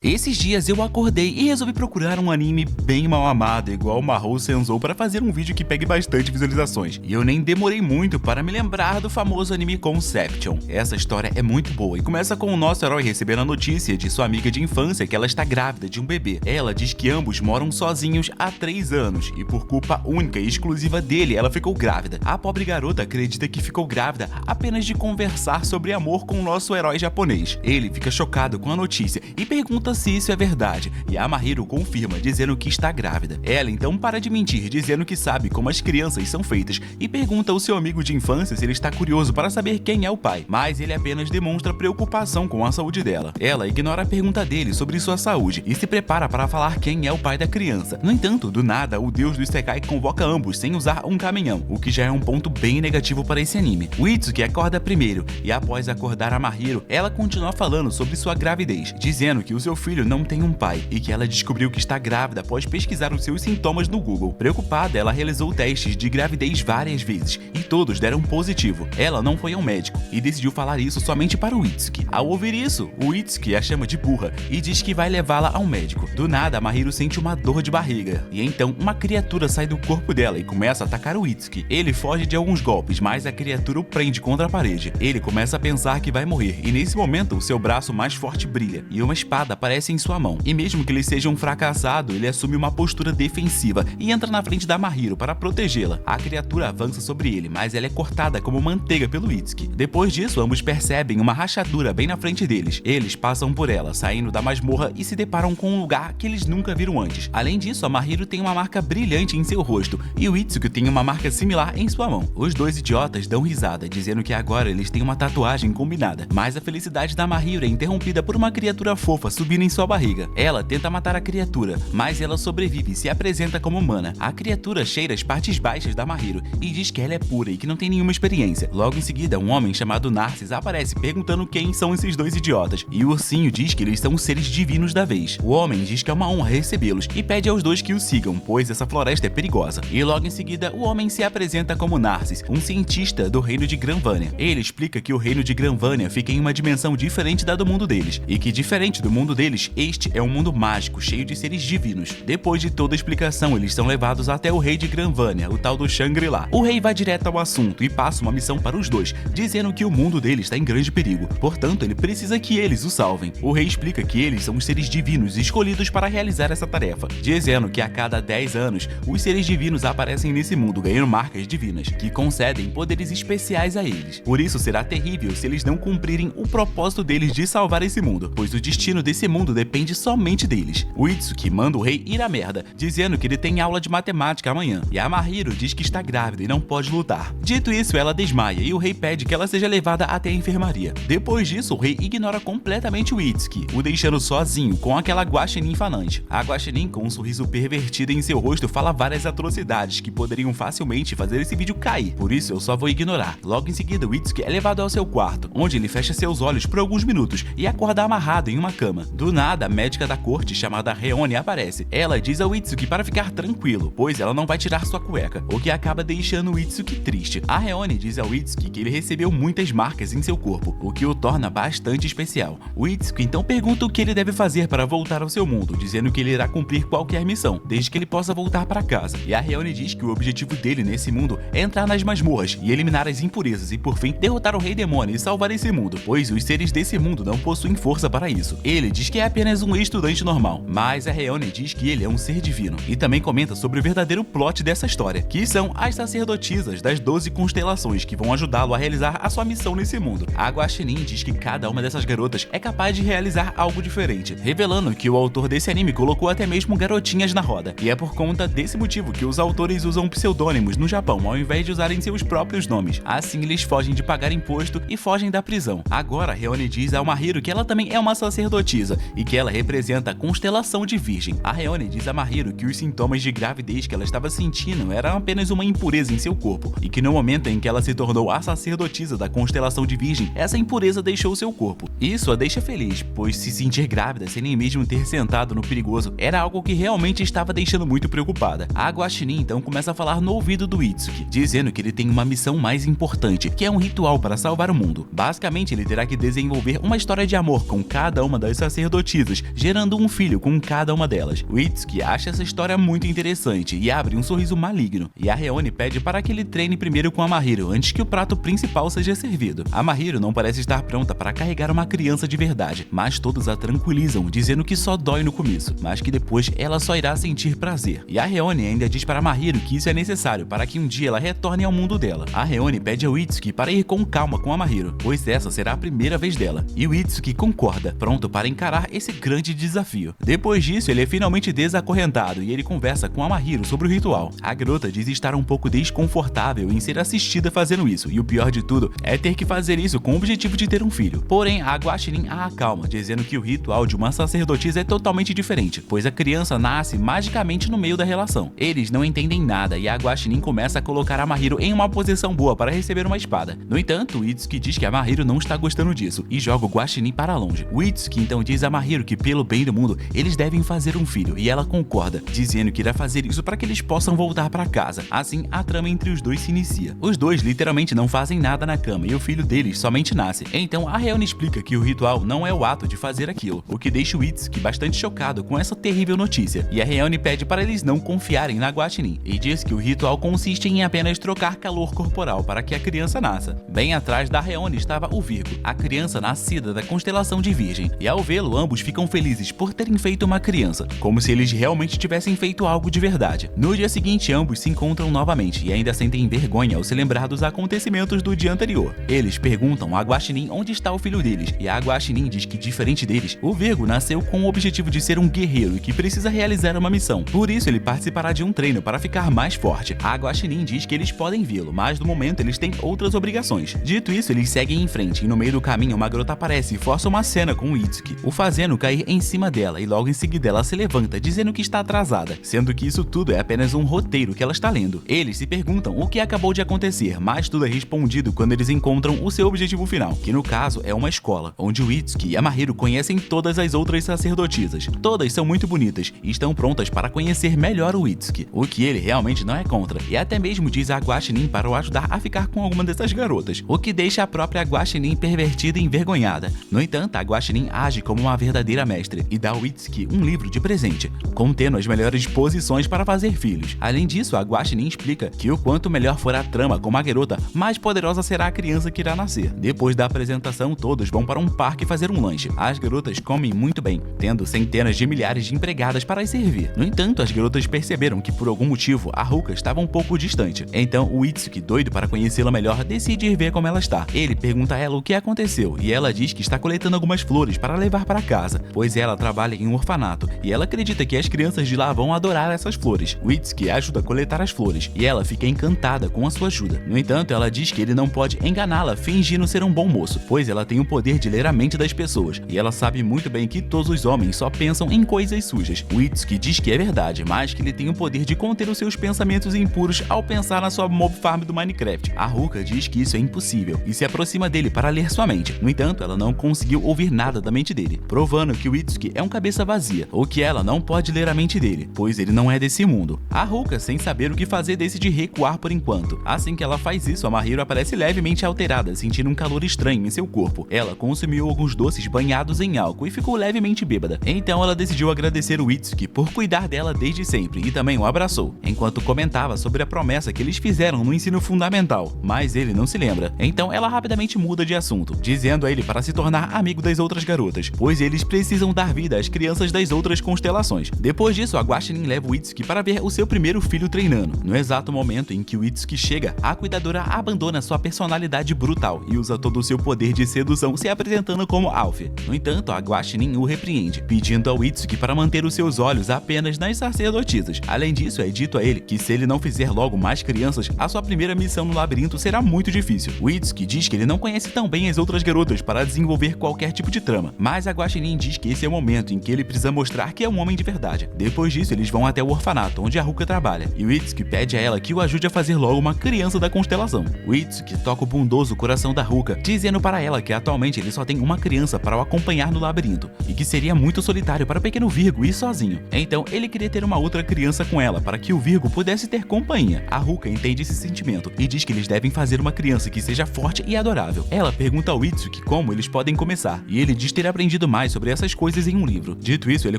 Esses dias eu acordei e resolvi procurar um anime bem mal amado, igual Mahou Sensou, para fazer um vídeo que pegue bastante visualizações. E eu nem demorei muito para me lembrar do famoso anime Conception. Essa história é muito boa e começa com o nosso herói recebendo a notícia de sua amiga de infância que ela está grávida de um bebê. Ela diz que ambos moram sozinhos há 3 anos e por culpa única e exclusiva dele, ela ficou grávida. A pobre garota acredita que ficou grávida apenas de conversar sobre amor com o nosso herói japonês. Ele fica chocado com a notícia e pergunta se isso é verdade, e a Mahiro confirma, dizendo que está grávida. Ela então para de mentir, dizendo que sabe como as crianças são feitas, e pergunta ao seu amigo de infância se ele está curioso para saber quem é o pai, mas ele apenas demonstra preocupação com a saúde dela. Ela ignora a pergunta dele sobre sua saúde e se prepara para falar quem é o pai da criança. No entanto, do nada, o deus do Isekai convoca ambos sem usar um caminhão, o que já é um ponto bem negativo para esse anime. O Itsuki acorda primeiro, e após acordar a Mahiro, ela continua falando sobre sua gravidez, dizendo que o seu filho não tem um pai e que ela descobriu que está grávida após pesquisar os seus sintomas no Google. Preocupada, ela realizou testes de gravidez várias vezes e todos deram positivo. Ela não foi ao médico e decidiu falar isso somente para o Itsuki. Ao ouvir isso, o Itsuki a chama de burra e diz que vai levá-la ao médico. Do nada, a Mahiro sente uma dor de barriga e então uma criatura sai do corpo dela e começa a atacar o Itsuki. Ele foge de alguns golpes, mas a criatura o prende contra a parede. Ele começa a pensar que vai morrer e nesse momento o seu braço mais forte brilha e uma espada aparece em sua mão. E mesmo que ele seja um fracassado, ele assume uma postura defensiva e entra na frente da Mahiro para protegê-la. A criatura avança sobre ele, mas ela é cortada como manteiga pelo Itsuki. Depois disso, ambos percebem uma rachadura bem na frente deles. Eles passam por ela, saindo da masmorra e se deparam com um lugar que eles nunca viram antes. Além disso, a Mahiro tem uma marca brilhante em seu rosto e o Itsuki tem uma marca similar em sua mão. Os dois idiotas dão risada, dizendo que agora eles têm uma tatuagem combinada. Mas a felicidade da Mahiro é interrompida por uma criatura fofa subindo em sua barriga. Ela tenta matar a criatura, mas ela sobrevive e se apresenta como humana. A criatura cheira as partes baixas da Mahiro e diz que ela é pura e que não tem nenhuma experiência. Logo em seguida, um homem chamado Narcis aparece perguntando quem são esses dois idiotas, e o ursinho diz que eles são os seres divinos da vez. O homem diz que é uma honra recebê-los e pede aos dois que o sigam, pois essa floresta é perigosa. E logo em seguida, o homem se apresenta como Narcis, um cientista do reino de Granvânia. Ele explica que o reino de Granvânia fica em uma dimensão diferente da do mundo deles, e que diferente do mundo deles, este é um mundo mágico, cheio de seres divinos. Depois de toda a explicação, eles são levados até o rei de Granvânia, o tal do Shangri-La. O rei vai direto ao assunto e passa uma missão para os dois, dizendo que o mundo deles está em grande perigo, portanto ele precisa que eles o salvem. O rei explica que eles são os seres divinos escolhidos para realizar essa tarefa, dizendo que a cada 10 anos, os seres divinos aparecem nesse mundo ganhando marcas divinas, que concedem poderes especiais a eles. Por isso será terrível se eles não cumprirem o propósito deles de salvar esse mundo, pois o destino desse mundo depende somente deles. O Itsuki manda o rei ir à merda, dizendo que ele tem aula de matemática amanhã, e a Mahiro diz que está grávida e não pode lutar. Dito isso, ela desmaia e o rei pede que ela seja levada até a enfermaria. Depois disso, o rei ignora completamente o Itsuki, o deixando sozinho com aquela guaxinim falante. A guaxinim, com um sorriso pervertido em seu rosto, fala várias atrocidades que poderiam facilmente fazer esse vídeo cair, por isso eu só vou ignorar. Logo em seguida, o Itsuki é levado ao seu quarto, onde ele fecha seus olhos por alguns minutos e acorda amarrado em uma cama. Do nada, a médica da corte, chamada Reone, aparece. Ela diz ao Itsuki para ficar tranquilo, pois ela não vai tirar sua cueca, o que acaba deixando o Itsuki triste. A Reone diz ao Itsuki que ele recebeu muitas marcas em seu corpo, o que o torna bastante especial. O Itsuki então pergunta o que ele deve fazer para voltar ao seu mundo, dizendo que ele irá cumprir qualquer missão, desde que ele possa voltar para casa. E a Reone diz que o objetivo dele nesse mundo é entrar nas masmorras e eliminar as impurezas e, por fim, derrotar o Rei Demônio e salvar esse mundo, pois os seres desse mundo não possuem força para isso. Ele diz que é apenas um estudante normal, mas a Reone diz que ele é um ser divino, e também comenta sobre o verdadeiro plot dessa história, que são as sacerdotisas das 12 constelações que vão ajudá-lo a realizar a sua missão nesse mundo. A Guaxinim diz que cada uma dessas garotas é capaz de realizar algo diferente, revelando que o autor desse anime colocou até mesmo garotinhas na roda, e é por conta desse motivo que os autores usam pseudônimos no Japão ao invés de usarem seus próprios nomes. Assim eles fogem de pagar imposto e fogem da prisão. Agora, Reone diz ao Mahiro que ela também é uma sacerdotisa e que ela representa a constelação de Virgem. A Reone diz a Mahiro que os sintomas de gravidez que ela estava sentindo eram apenas uma impureza em seu corpo e que no momento em que ela se tornou a sacerdotisa da constelação de Virgem, essa impureza deixou seu corpo. Isso a deixa feliz, pois se sentir grávida sem nem mesmo ter sentado no perigoso era algo que realmente estava deixando muito preocupada. A Guaxinim então começa a falar no ouvido do Itsuki, dizendo que ele tem uma missão mais importante, que é um ritual para salvar o mundo. Basicamente, ele terá que desenvolver uma história de amor com cada uma das sacerdotisas sacerdotisas, gerando um filho com cada uma delas. O Itsuki acha essa história muito interessante e abre um sorriso maligno, e a Reone pede para que ele treine primeiro com a Mahiro antes que o prato principal seja servido. A Mahiro não parece estar pronta para carregar uma criança de verdade, mas todos a tranquilizam, dizendo que só dói no começo, mas que depois ela só irá sentir prazer. E a Reone ainda diz para a Mahiro que isso é necessário para que um dia ela retorne ao mundo dela. A Reone pede ao Itsuki para ir com calma com a Mahiro, pois essa será a primeira vez dela, e o Itsuki concorda, pronto para encarar esse grande desafio. Depois disso, ele é finalmente desacorrentado e ele conversa com a Mahiro sobre o ritual. A garota diz estar um pouco desconfortável em ser assistida fazendo isso, e o pior de tudo é ter que fazer isso com o objetivo de ter um filho. Porém, a Guaxinim a acalma, dizendo que o ritual de uma sacerdotisa é totalmente diferente, pois a criança nasce magicamente no meio da relação. Eles não entendem nada e a Guaxinim começa a colocar a Mahiro em uma posição boa para receber uma espada. No entanto, o Itsuki diz que a Mahiro não está gostando disso e joga o Guaxinim para longe. O Itsuki então diz a Mahiro que, pelo bem do mundo, eles devem fazer um filho, e ela concorda, dizendo que irá fazer isso para que eles possam voltar para casa. Assim, a trama entre os dois se inicia. Os dois literalmente não fazem nada na cama e o filho deles somente nasce. Então a Reone explica que o ritual não é o ato de fazer aquilo, o que deixa o Itsuki bastante chocado com essa terrível notícia. E a Reone pede para eles não confiarem na Guaxinim e diz que o ritual consiste em apenas trocar calor corporal para que a criança nasça. Bem atrás da Reone estava o Virgo, a criança nascida da constelação de Virgem, e ao vê-lo ambos ficam felizes por terem feito uma criança, como se eles realmente tivessem feito algo de verdade. No dia seguinte, ambos se encontram novamente e ainda sentem vergonha ao se lembrar dos acontecimentos do dia anterior. Eles perguntam a Guaxinim onde está o filho deles, e a Guaxinim diz que, diferente deles, o Virgo nasceu com o objetivo de ser um guerreiro e que precisa realizar uma missão. Por isso, ele participará de um treino para ficar mais forte. A Guaxinim diz que eles podem vê-lo, mas no momento eles têm outras obrigações. Dito isso, eles seguem em frente e no meio do caminho uma garota aparece e força uma cena com o Itsuki, o fazendo cair em cima dela, e logo em seguida ela se levanta dizendo que está atrasada, sendo que isso tudo é apenas um roteiro que ela está lendo. Eles se perguntam o que acabou de acontecer, mas tudo é respondido quando eles encontram o seu objetivo final, que no caso é uma escola, onde o Itsuki e a Mahiro conhecem todas as outras sacerdotisas. Todas são muito bonitas e estão prontas para conhecer melhor o Itsuki, o que ele realmente não é contra, e até mesmo diz a Guaxinim para o ajudar a ficar com alguma dessas garotas, o que deixa a própria Guaxinim pervertida e envergonhada. No entanto, a Guaxinim age como uma verdadeira mestre e dá ao Itsuki um livro de presente, contendo as melhores posições para fazer filhos. Além disso, a Guaxinim explica que o quanto melhor for a trama com a garota, mais poderosa será a criança que irá nascer. Depois da apresentação, todos vão para um parque fazer um lanche. As garotas comem muito bem, tendo centenas de milhares de empregadas para as servir. No entanto, as garotas perceberam que por algum motivo a Ruka estava um pouco distante. Então o Itsuki, doido para conhecê-la melhor, decide ir ver como ela está. Ele pergunta a ela o que aconteceu e ela diz que está coletando algumas flores para levar para casa, pois ela trabalha em um orfanato e ela acredita que as crianças de lá vão adorar essas flores. O Itsuki ajuda a coletar as flores e ela fica encantada com a sua ajuda. No entanto, ela diz que ele não pode enganá-la fingindo ser um bom moço, pois ela tem o poder de ler a mente das pessoas e ela sabe muito bem que todos os homens só pensam em coisas sujas. O Itsuki diz que é verdade, mas que ele tem o poder de conter os seus pensamentos impuros ao pensar na sua mob farm do Minecraft. A Ruka diz que isso é impossível e se aproxima dele para ler sua mente. No entanto, ela não conseguiu ouvir nada da mente dele, provando que o Itsuki é um cabeça vazia, ou que ela não pode ler a mente dele, pois ele não é desse mundo. A Ruka, sem saber o que fazer, decide recuar por enquanto. Assim que ela faz isso, a Mahiro aparece levemente alterada, sentindo um calor estranho em seu corpo. Ela consumiu alguns doces banhados em álcool e ficou levemente bêbada. Então ela decidiu agradecer o Itsuki por cuidar dela desde sempre e também o abraçou, enquanto comentava sobre a promessa que eles fizeram no ensino fundamental, mas ele não se lembra. Então ela rapidamente muda de assunto, dizendo a ele para se tornar amigo das outras garotas, pois eles precisam dar vida às crianças das outras constelações. Depois disso, a Guaxinim leva o Itsuki para ver o seu primeiro filho treinando. No exato momento em que o Itsuki chega, a cuidadora abandona sua personalidade brutal e usa todo o seu poder de sedução se apresentando como Alf. No entanto, a Guaxinim o repreende, pedindo ao Itsuki para manter os seus olhos apenas nas sacerdotisas. Além disso, é dito a ele que se ele não fizer logo mais crianças, a sua primeira missão no labirinto será muito difícil. O Itsuki diz que ele não conhece tão bem as outras garotas para desenvolver qualquer tipo de trama, mas a Guaxinim diz que esse é o momento em que ele precisa mostrar que é um homem de verdade. Depois disso, eles vão até o orfanato onde a Ruka trabalha, e o Itsuki pede a ela que o ajude a fazer logo uma criança da constelação. O Itsuki toca o bondoso coração da Ruka, dizendo para ela que atualmente ele só tem uma criança para o acompanhar no labirinto, e que seria muito solitário para o pequeno Virgo ir sozinho. Então ele queria ter uma outra criança com ela para que o Virgo pudesse ter companhia. A Ruka entende esse sentimento e diz que eles devem fazer uma criança que seja forte e adorável. Ela pergunta ao Itsuki como eles podem começar, e ele diz ter aprendido mais sobre essas coisas em um livro. Dito isso, ele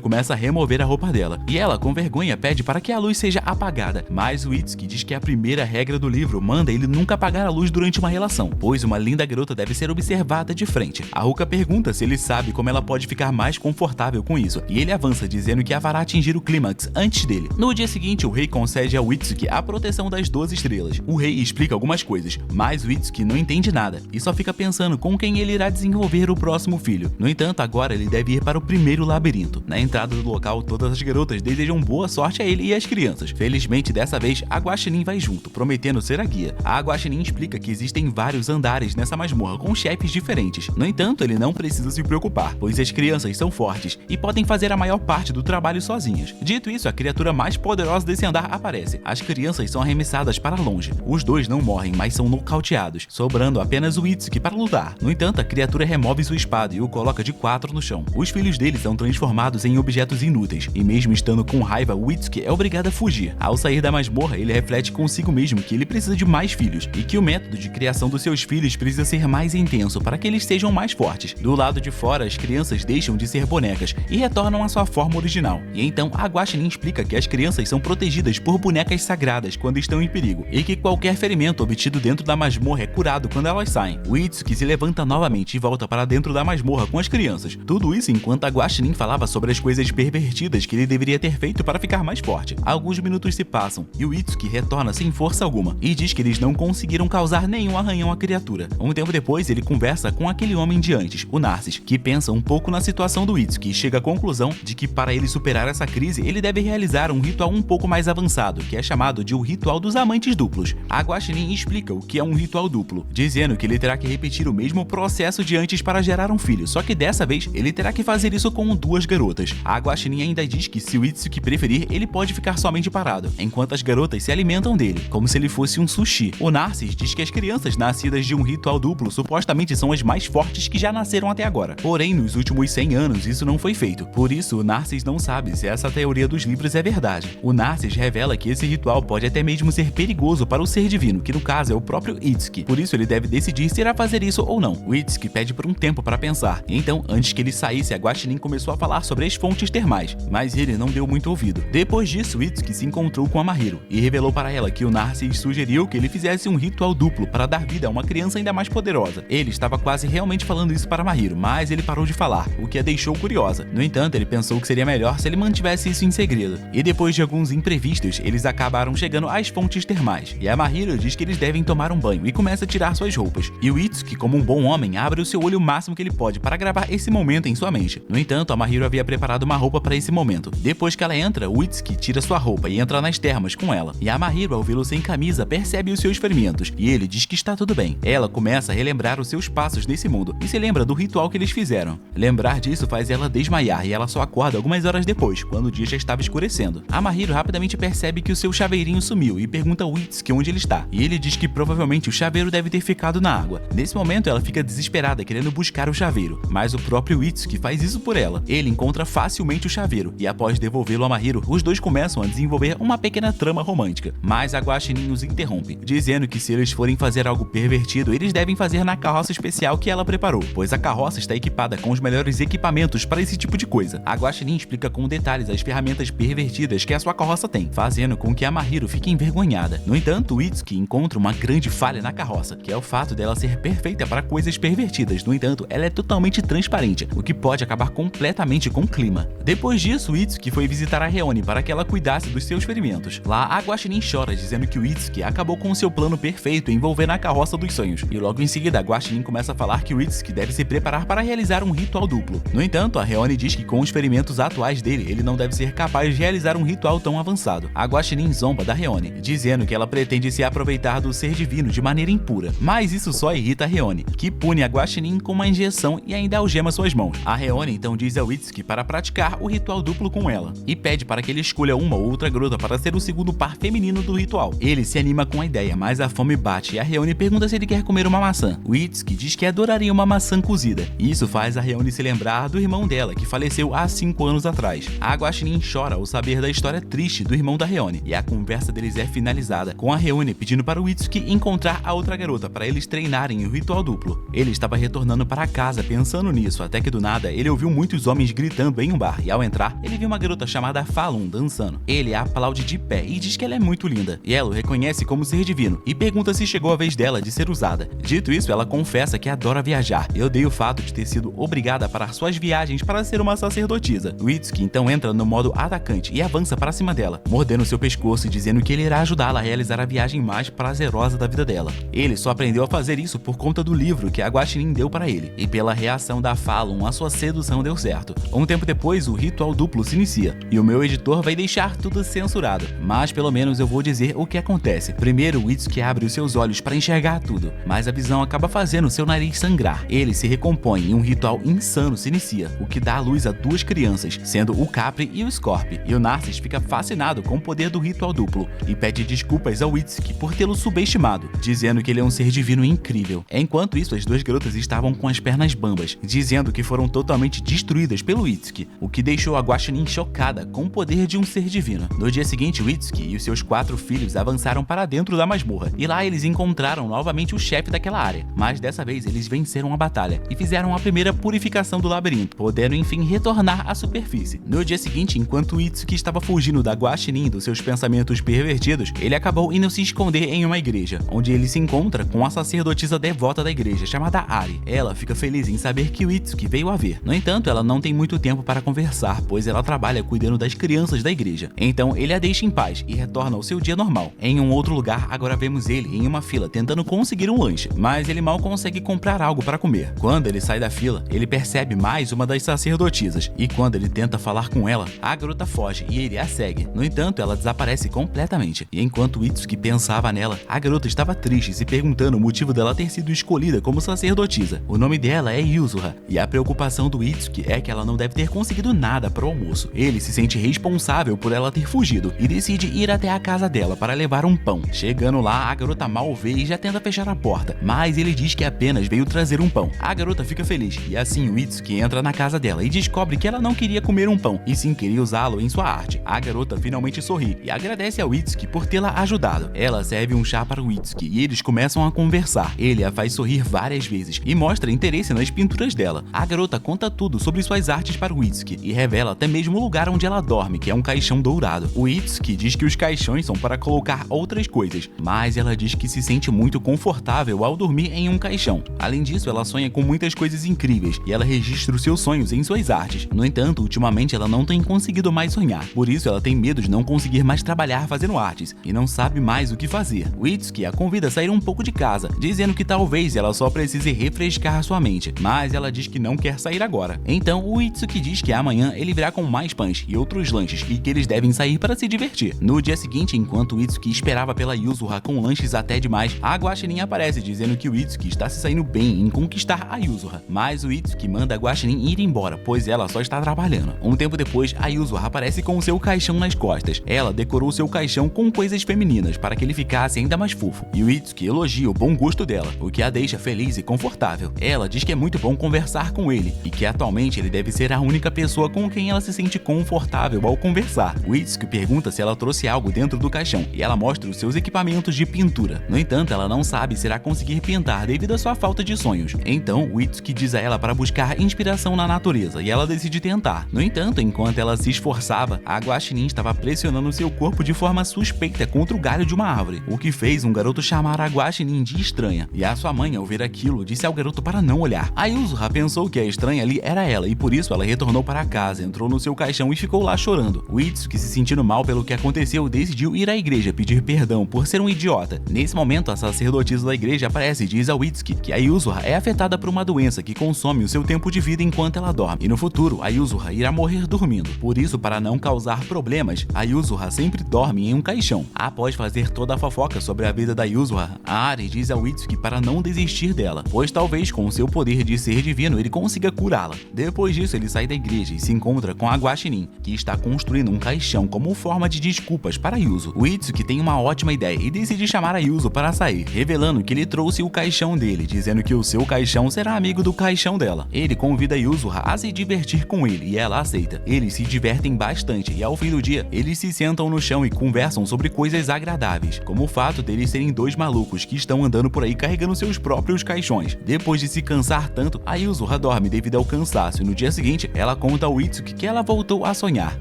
começa a remover a roupa dela, e ela, com vergonha, pede para que a luz seja apagada, mas o Itsuki diz que a primeira regra do livro manda ele nunca apagar a luz durante uma relação, pois uma linda garota deve ser observada de frente. A Ruka pergunta se ele sabe como ela pode ficar mais confortável com isso, e ele avança dizendo que a fará atingir o clímax antes dele. No dia seguinte, o rei concede ao Itsuki a proteção das 12 estrelas. O rei explica algumas coisas, mas o Itsuki não entende nada, e só fica pensando com quem ele irá desenvolver o próximo filho. No entanto, agora ele deve ir para o primeiro labirinto. Na entrada do local, todas as garotas desejam boa sorte a ele e às crianças. Felizmente, dessa vez, a Guaxinim vai junto, prometendo ser a guia. A Guaxinim explica que existem vários andares nessa masmorra com chefes diferentes. No entanto, ele não precisa se preocupar, pois as crianças são fortes e podem fazer a maior parte do trabalho sozinhas. Dito isso, a criatura mais poderosa desse andar aparece. As crianças são arremessadas para longe. Os dois não morrem, mas são nocauteados, sobrando apenas o Itsuki para lutar. No entanto, a criatura remove sua espada e o coloca de 4 no chão. Os filhos dele são transformados em objetos inúteis, e mesmo estando com raiva, o Itsuki é obrigado a fugir. Ao sair da masmorra, ele reflete consigo mesmo que ele precisa de mais filhos, e que o método de criação dos seus filhos precisa ser mais intenso para que eles sejam mais fortes. Do lado de fora, as crianças deixam de ser bonecas e retornam à sua forma original. E então, a Guaxinim explica que as crianças são protegidas por bonecas sagradas quando estão em perigo, e que qualquer ferimento obtido dentro da masmorra é curado quando elas saem. O Itsuki se levanta novamente e volta para dentro da masmorra com as crianças. Tudo isso enquanto a Guaxinim falava sobre as coisas pervertidas que ele deveria ter feito para ficar mais forte. Alguns minutos se passam, e o Itsuki retorna sem força alguma, e diz que eles não conseguiram causar nenhum arranhão à criatura. Um tempo depois, ele conversa com aquele homem de antes, o Narcis, que pensa um pouco na situação do Itsuki e chega à conclusão de que para ele superar essa crise, ele deve realizar um ritual um pouco mais avançado, que é chamado de o Ritual dos Amantes Duplos. A Guaxinim explica o que é um ritual duplo, dizendo que ele terá que repetir o mesmo processo de antes para gerar um filho, só que dessa vez ele terá que fazer isso com 2 garotas. A Guaxinim ainda diz que se o Itsuki preferir, ele pode ficar somente parado, enquanto as garotas se alimentam dele, como se ele fosse um sushi. O Narcis diz que as crianças nascidas de um ritual duplo supostamente são as mais fortes que já nasceram até agora. Porém, nos últimos 100 anos isso não foi feito, por isso o Narcis não sabe se essa teoria dos livros é verdade. O Narcis revela que esse ritual pode até mesmo ser perigoso para o ser divino, que no caso é o próprio Itsuki, por isso ele deve decidir se irá fazer isso ou não. O Itsuki pede por um tempo para pensar, e então, antes que ele saísse, a Guaxinim começou a falar sobre as fontes termais, mas ele não deu muito ouvido. Depois disso, o Itsuki se encontrou com a Mahiro e revelou para ela que o Narcis sugeriu que ele fizesse um ritual duplo para dar vida a uma criança ainda mais poderosa. Ele estava quase realmente falando isso para Mahiro, mas ele parou de falar, o que a deixou curiosa. No entanto, ele pensou que seria melhor se ele mantivesse isso em segredo. E depois de alguns imprevistos, eles acabaram chegando às fontes termais. E a Mahiro diz que eles devem tomar um banho e começa a tirar suas roupas. E o Itsuki, como um bom homem, abre o seu olho o máximo que ele pode para gravar esse momento em sua mente. No entanto, a Mahiro havia preparado uma roupa para esse momento. Depois que ela entra, o Itsuki tira sua roupa e entra nas termas com ela. E a Mahiro, ao vê-lo sem camisa, percebe os seus ferimentos. E ele diz que está tudo bem. Ela começa a relembrar os seus passos nesse mundo e se lembra do ritual que eles fizeram. Lembrar disso faz ela desmaiar e ela só acorda algumas horas depois, quando o dia já estava escurecendo. A Mahiro rapidamente percebe que o seu chaveirinho sumiu e pergunta ao Itsuki onde ele está. E ele diz que provavelmente o chaveiro deve ter ficado na água. Nesse momento, ela fica desesperada querendo buscar o chaveiro, mas o próprio Itsuki faz isso por ela. Ele encontra facilmente o chaveiro e após devolvê-lo a Mahiro, os dois começam a desenvolver uma pequena trama romântica. Mas a Guaxinim os interrompe, dizendo que se eles forem fazer algo pervertido, eles devem fazer na carroça especial que ela preparou, pois a carroça está equipada com os melhores equipamentos para esse tipo de coisa. A Guaxinim explica com detalhes as ferramentas pervertidas que a sua carroça tem, fazendo com que a Mahiro fique envergonhada. No entanto, o Itsuki encontra uma grande falha na carroça, que é o fato dela ser perfeita para coisas pervertidas. No entanto, ela é totalmente transparente, o que pode acabar completamente com o clima. Depois disso, o Itsuki foi visitar a Reone para que ela cuidasse dos seus ferimentos. Lá, a Guaxinim chora, dizendo que o Itsuki acabou com o seu plano perfeito envolvendo a carroça dos sonhos. E logo em seguida, a Guaxinim começa a falar que o Itsuki deve se preparar para realizar um ritual duplo. No entanto, a Reone diz que com os ferimentos atuais dele, ele não deve ser capaz de realizar um ritual tão avançado. A Guaxinim zomba da Reone, dizendo que ela pretende se aproveitar do ser divino de maneira impura. Mas isso só irrita a Reone, que pune a Guaxinim com uma injeção e ainda algema suas mãos. A Reone então diz ao Itsuki para praticar o ritual duplo com ela, e pede para que ele escolha uma ou outra garota para ser o segundo par feminino do ritual. Ele se anima com a ideia, mas a fome bate e a Reone pergunta se ele quer comer uma maçã. O Itsuki diz que adoraria uma maçã cozida. Isso faz a Reone se lembrar do irmão dela, que faleceu há 5 anos atrás. A Guaxinim chora ao saber da história triste do irmão da Reone, e a conversa deles é finalizada, com a Reone pedindo para o Itsuki encontrar a outra garota para eles treinarem o ritual duplo. Ele estava retornando para casa pensando nisso, até que que do nada ele ouviu muitos homens gritando em um bar e ao entrar, ele viu uma garota chamada Falun dançando. Ele a aplaude de pé e diz que ela é muito linda, e ela o reconhece como ser divino e pergunta se chegou a vez dela de ser usada. Dito isso, ela confessa que adora viajar e odeia o fato de ter sido obrigada a parar suas viagens para ser uma sacerdotisa. Witsuki então entra no modo atacante e avança para cima dela, mordendo seu pescoço e dizendo que ele irá ajudá-la a realizar a viagem mais prazerosa da vida dela. Ele só aprendeu a fazer isso por conta do livro que a Guaxinim deu para ele, e pela reação da Falun, a sua sedução deu certo. Um tempo depois, o ritual duplo se inicia, e o meu editor vai deixar tudo censurado, mas pelo menos eu vou dizer o que acontece. Primeiro, Witsuki abre os seus olhos para enxergar tudo, mas a visão acaba fazendo seu nariz sangrar. Ele se recompõe e um ritual insano se inicia, o que dá à luz a duas crianças, sendo o Capri e o Scorp, e o Narcis fica fascinado com o poder do ritual duplo, e pede desculpas ao Witsuki por tê-lo subestimado, dizendo que ele é um ser divino incrível. Enquanto isso, as duas garotas estavam com as pernas bambas, dizendo que foram totalmente destruídas pelo Witsuki, o que deixou a Guaxinim chocada com o poder de um ser divino. No dia seguinte, Witsuki e os seus 4 filhos avançaram para dentro da masmorra, e lá eles encontraram novamente o chefe daquela área, mas dessa vez eles venceram a batalha e fizeram a primeira purificação do labirinto, podendo enfim retornar à superfície. No dia seguinte, enquanto Witsuki estava fugindo da Guaxinim e dos seus pensamentos pervertidos, ele acabou indo se esconder em uma igreja, onde ele se encontra com a sacerdotisa devota da igreja, chamada Ari. Ela fica feliz em saber que Witsuki veio a ver. No entanto, ela não tem muito tempo para conversar, pois ela trabalha cuidando das crianças da igreja. Então, ele a deixa em paz e retorna ao seu dia normal. Em um outro lugar, agora vemos ele em uma fila tentando conseguir um lanche, mas ele mal consegue comprar algo para comer. Quando ele sai da fila, ele percebe mais uma das sacerdotisas, e quando ele tenta falar com ela, a garota foge e ele a segue. No entanto, ela desaparece completamente, e enquanto Witsuki pensava nela, a garota estava triste, se perguntando o motivo dela ter sido escolhida como sacerdotisa. O nome dela é Yuzura, e a preocupação do Witsuki é que ela não deve ter conseguido nada para o almoço. Ele se sente responsável por ela ter fugido e decide ir até a casa dela para levar um pão. Chegando lá, a garota mal vê e já tenta fechar a porta, mas ele diz que apenas veio trazer um pão. A garota fica feliz, e assim Witsuki entra na casa dela e descobre que ela não queria comer um pão, e sim queria usá-lo em sua arte. A garota finalmente sorri e agradece a Witsuki por tê-la ajudado. Ela serve um chá para Witsuki e eles começam a conversar. Ele a faz sorrir várias vezes e mostra interesse nas pinturas dela. A garota conta tudo sobre suas artes para Witsuki e revela até mesmo o lugar onde ela dorme, que é um caixão dourado. O Witsuki diz que os caixões são para colocar outras coisas, mas ela diz que se sente muito confortável ao dormir em um caixão. Além disso, ela sonha com muitas coisas incríveis e ela registra os seus sonhos em suas artes. No entanto, ultimamente ela não tem conseguido mais sonhar, por isso ela tem medo de não conseguir mais trabalhar fazendo artes e não sabe mais o que fazer. Witsuki a convida a sair um pouco de casa, dizendo que talvez ela só precise refrescar sua mente, mas ela diz que não quer sair agora. Então o Witsuki diz que amanhã ele virá com mais pães e outros lanches e que eles devem sair para se divertir. No dia seguinte, enquanto Witsuki esperava pela Yuzura com lanches até demais, a Guaxinim aparece dizendo que o Witsuki está se saindo bem em conquistar a Yuzura, mas o Witsuki manda a Guaxinim ir embora, pois ela só está trabalhando. Um tempo depois, a Yuzura aparece com o seu caixão nas costas. Ela decorou seu caixão com coisas femininas para que ele ficasse ainda mais fofo, e o Witsuki elogia o bom gosto dela, o que a deixa feliz e confortável. Ela diz que é muito bom conversar com ele e que atualmente ele deve ser a única pessoa com quem ela se sente confortável ao conversar. Witsuki pergunta se ela trouxe algo dentro do caixão e ela mostra os seus equipamentos de pintura. No entanto, ela não sabe se irá conseguir pintar devido à sua falta de sonhos. Então, Witsuki diz a ela para buscar inspiração na natureza e ela decide tentar. No entanto, enquanto ela se esforçava, a Guaxinim estava pressionando seu corpo de forma suspeita contra o galho de uma árvore, o que fez um garoto chamar a Guaxinim de estranha. E a sua mãe, ao ver aquilo, disse ao garoto para não olhar. A Yuzura pensou que a estranha ali era ela e por isso ela retornou para casa, entrou no seu caixão e ficou lá chorando. Witsuki, se sentindo mal pelo que aconteceu, decidiu ir à igreja pedir perdão por ser um idiota. Nesse momento, a sacerdotisa da igreja aparece e diz a Witsuki que a Yuzura é afetada por uma doença que consome o seu tempo de vida enquanto ela dorme, e no futuro a Yuzura irá morrer dormindo. Por isso, para não causar problemas, a Yuzura sempre dorme em um caixão. Após fazer toda a fofoca sobre a vida da Yuzura, a Ari diz a Witsuki para não desistir dela, pois talvez com seu poder de ser divino ele consiga curá-la. Depois disso, ele sai da igreja e se encontra com a Guaxinim, que está construindo um caixão como forma de desculpas para Yuzo. Witsuki tem uma ótima ideia e decide chamar a Yuzo para sair, revelando que ele trouxe o caixão dele, dizendo que o seu caixão será amigo do caixão dela. Ele convida a Yuzura a se divertir com ele e ela aceita. Eles se divertem bastante e ao fim do dia, eles se sentam no chão e conversam sobre coisas agradáveis, como o fato deles serem dois malucos que estão andando por aí carregando seus próprios caixões. Depois de se cansar tanto, a Yuzura dorme dorme devido ao cansaço e no dia seguinte ela conta ao Itsuki que ela voltou a sonhar.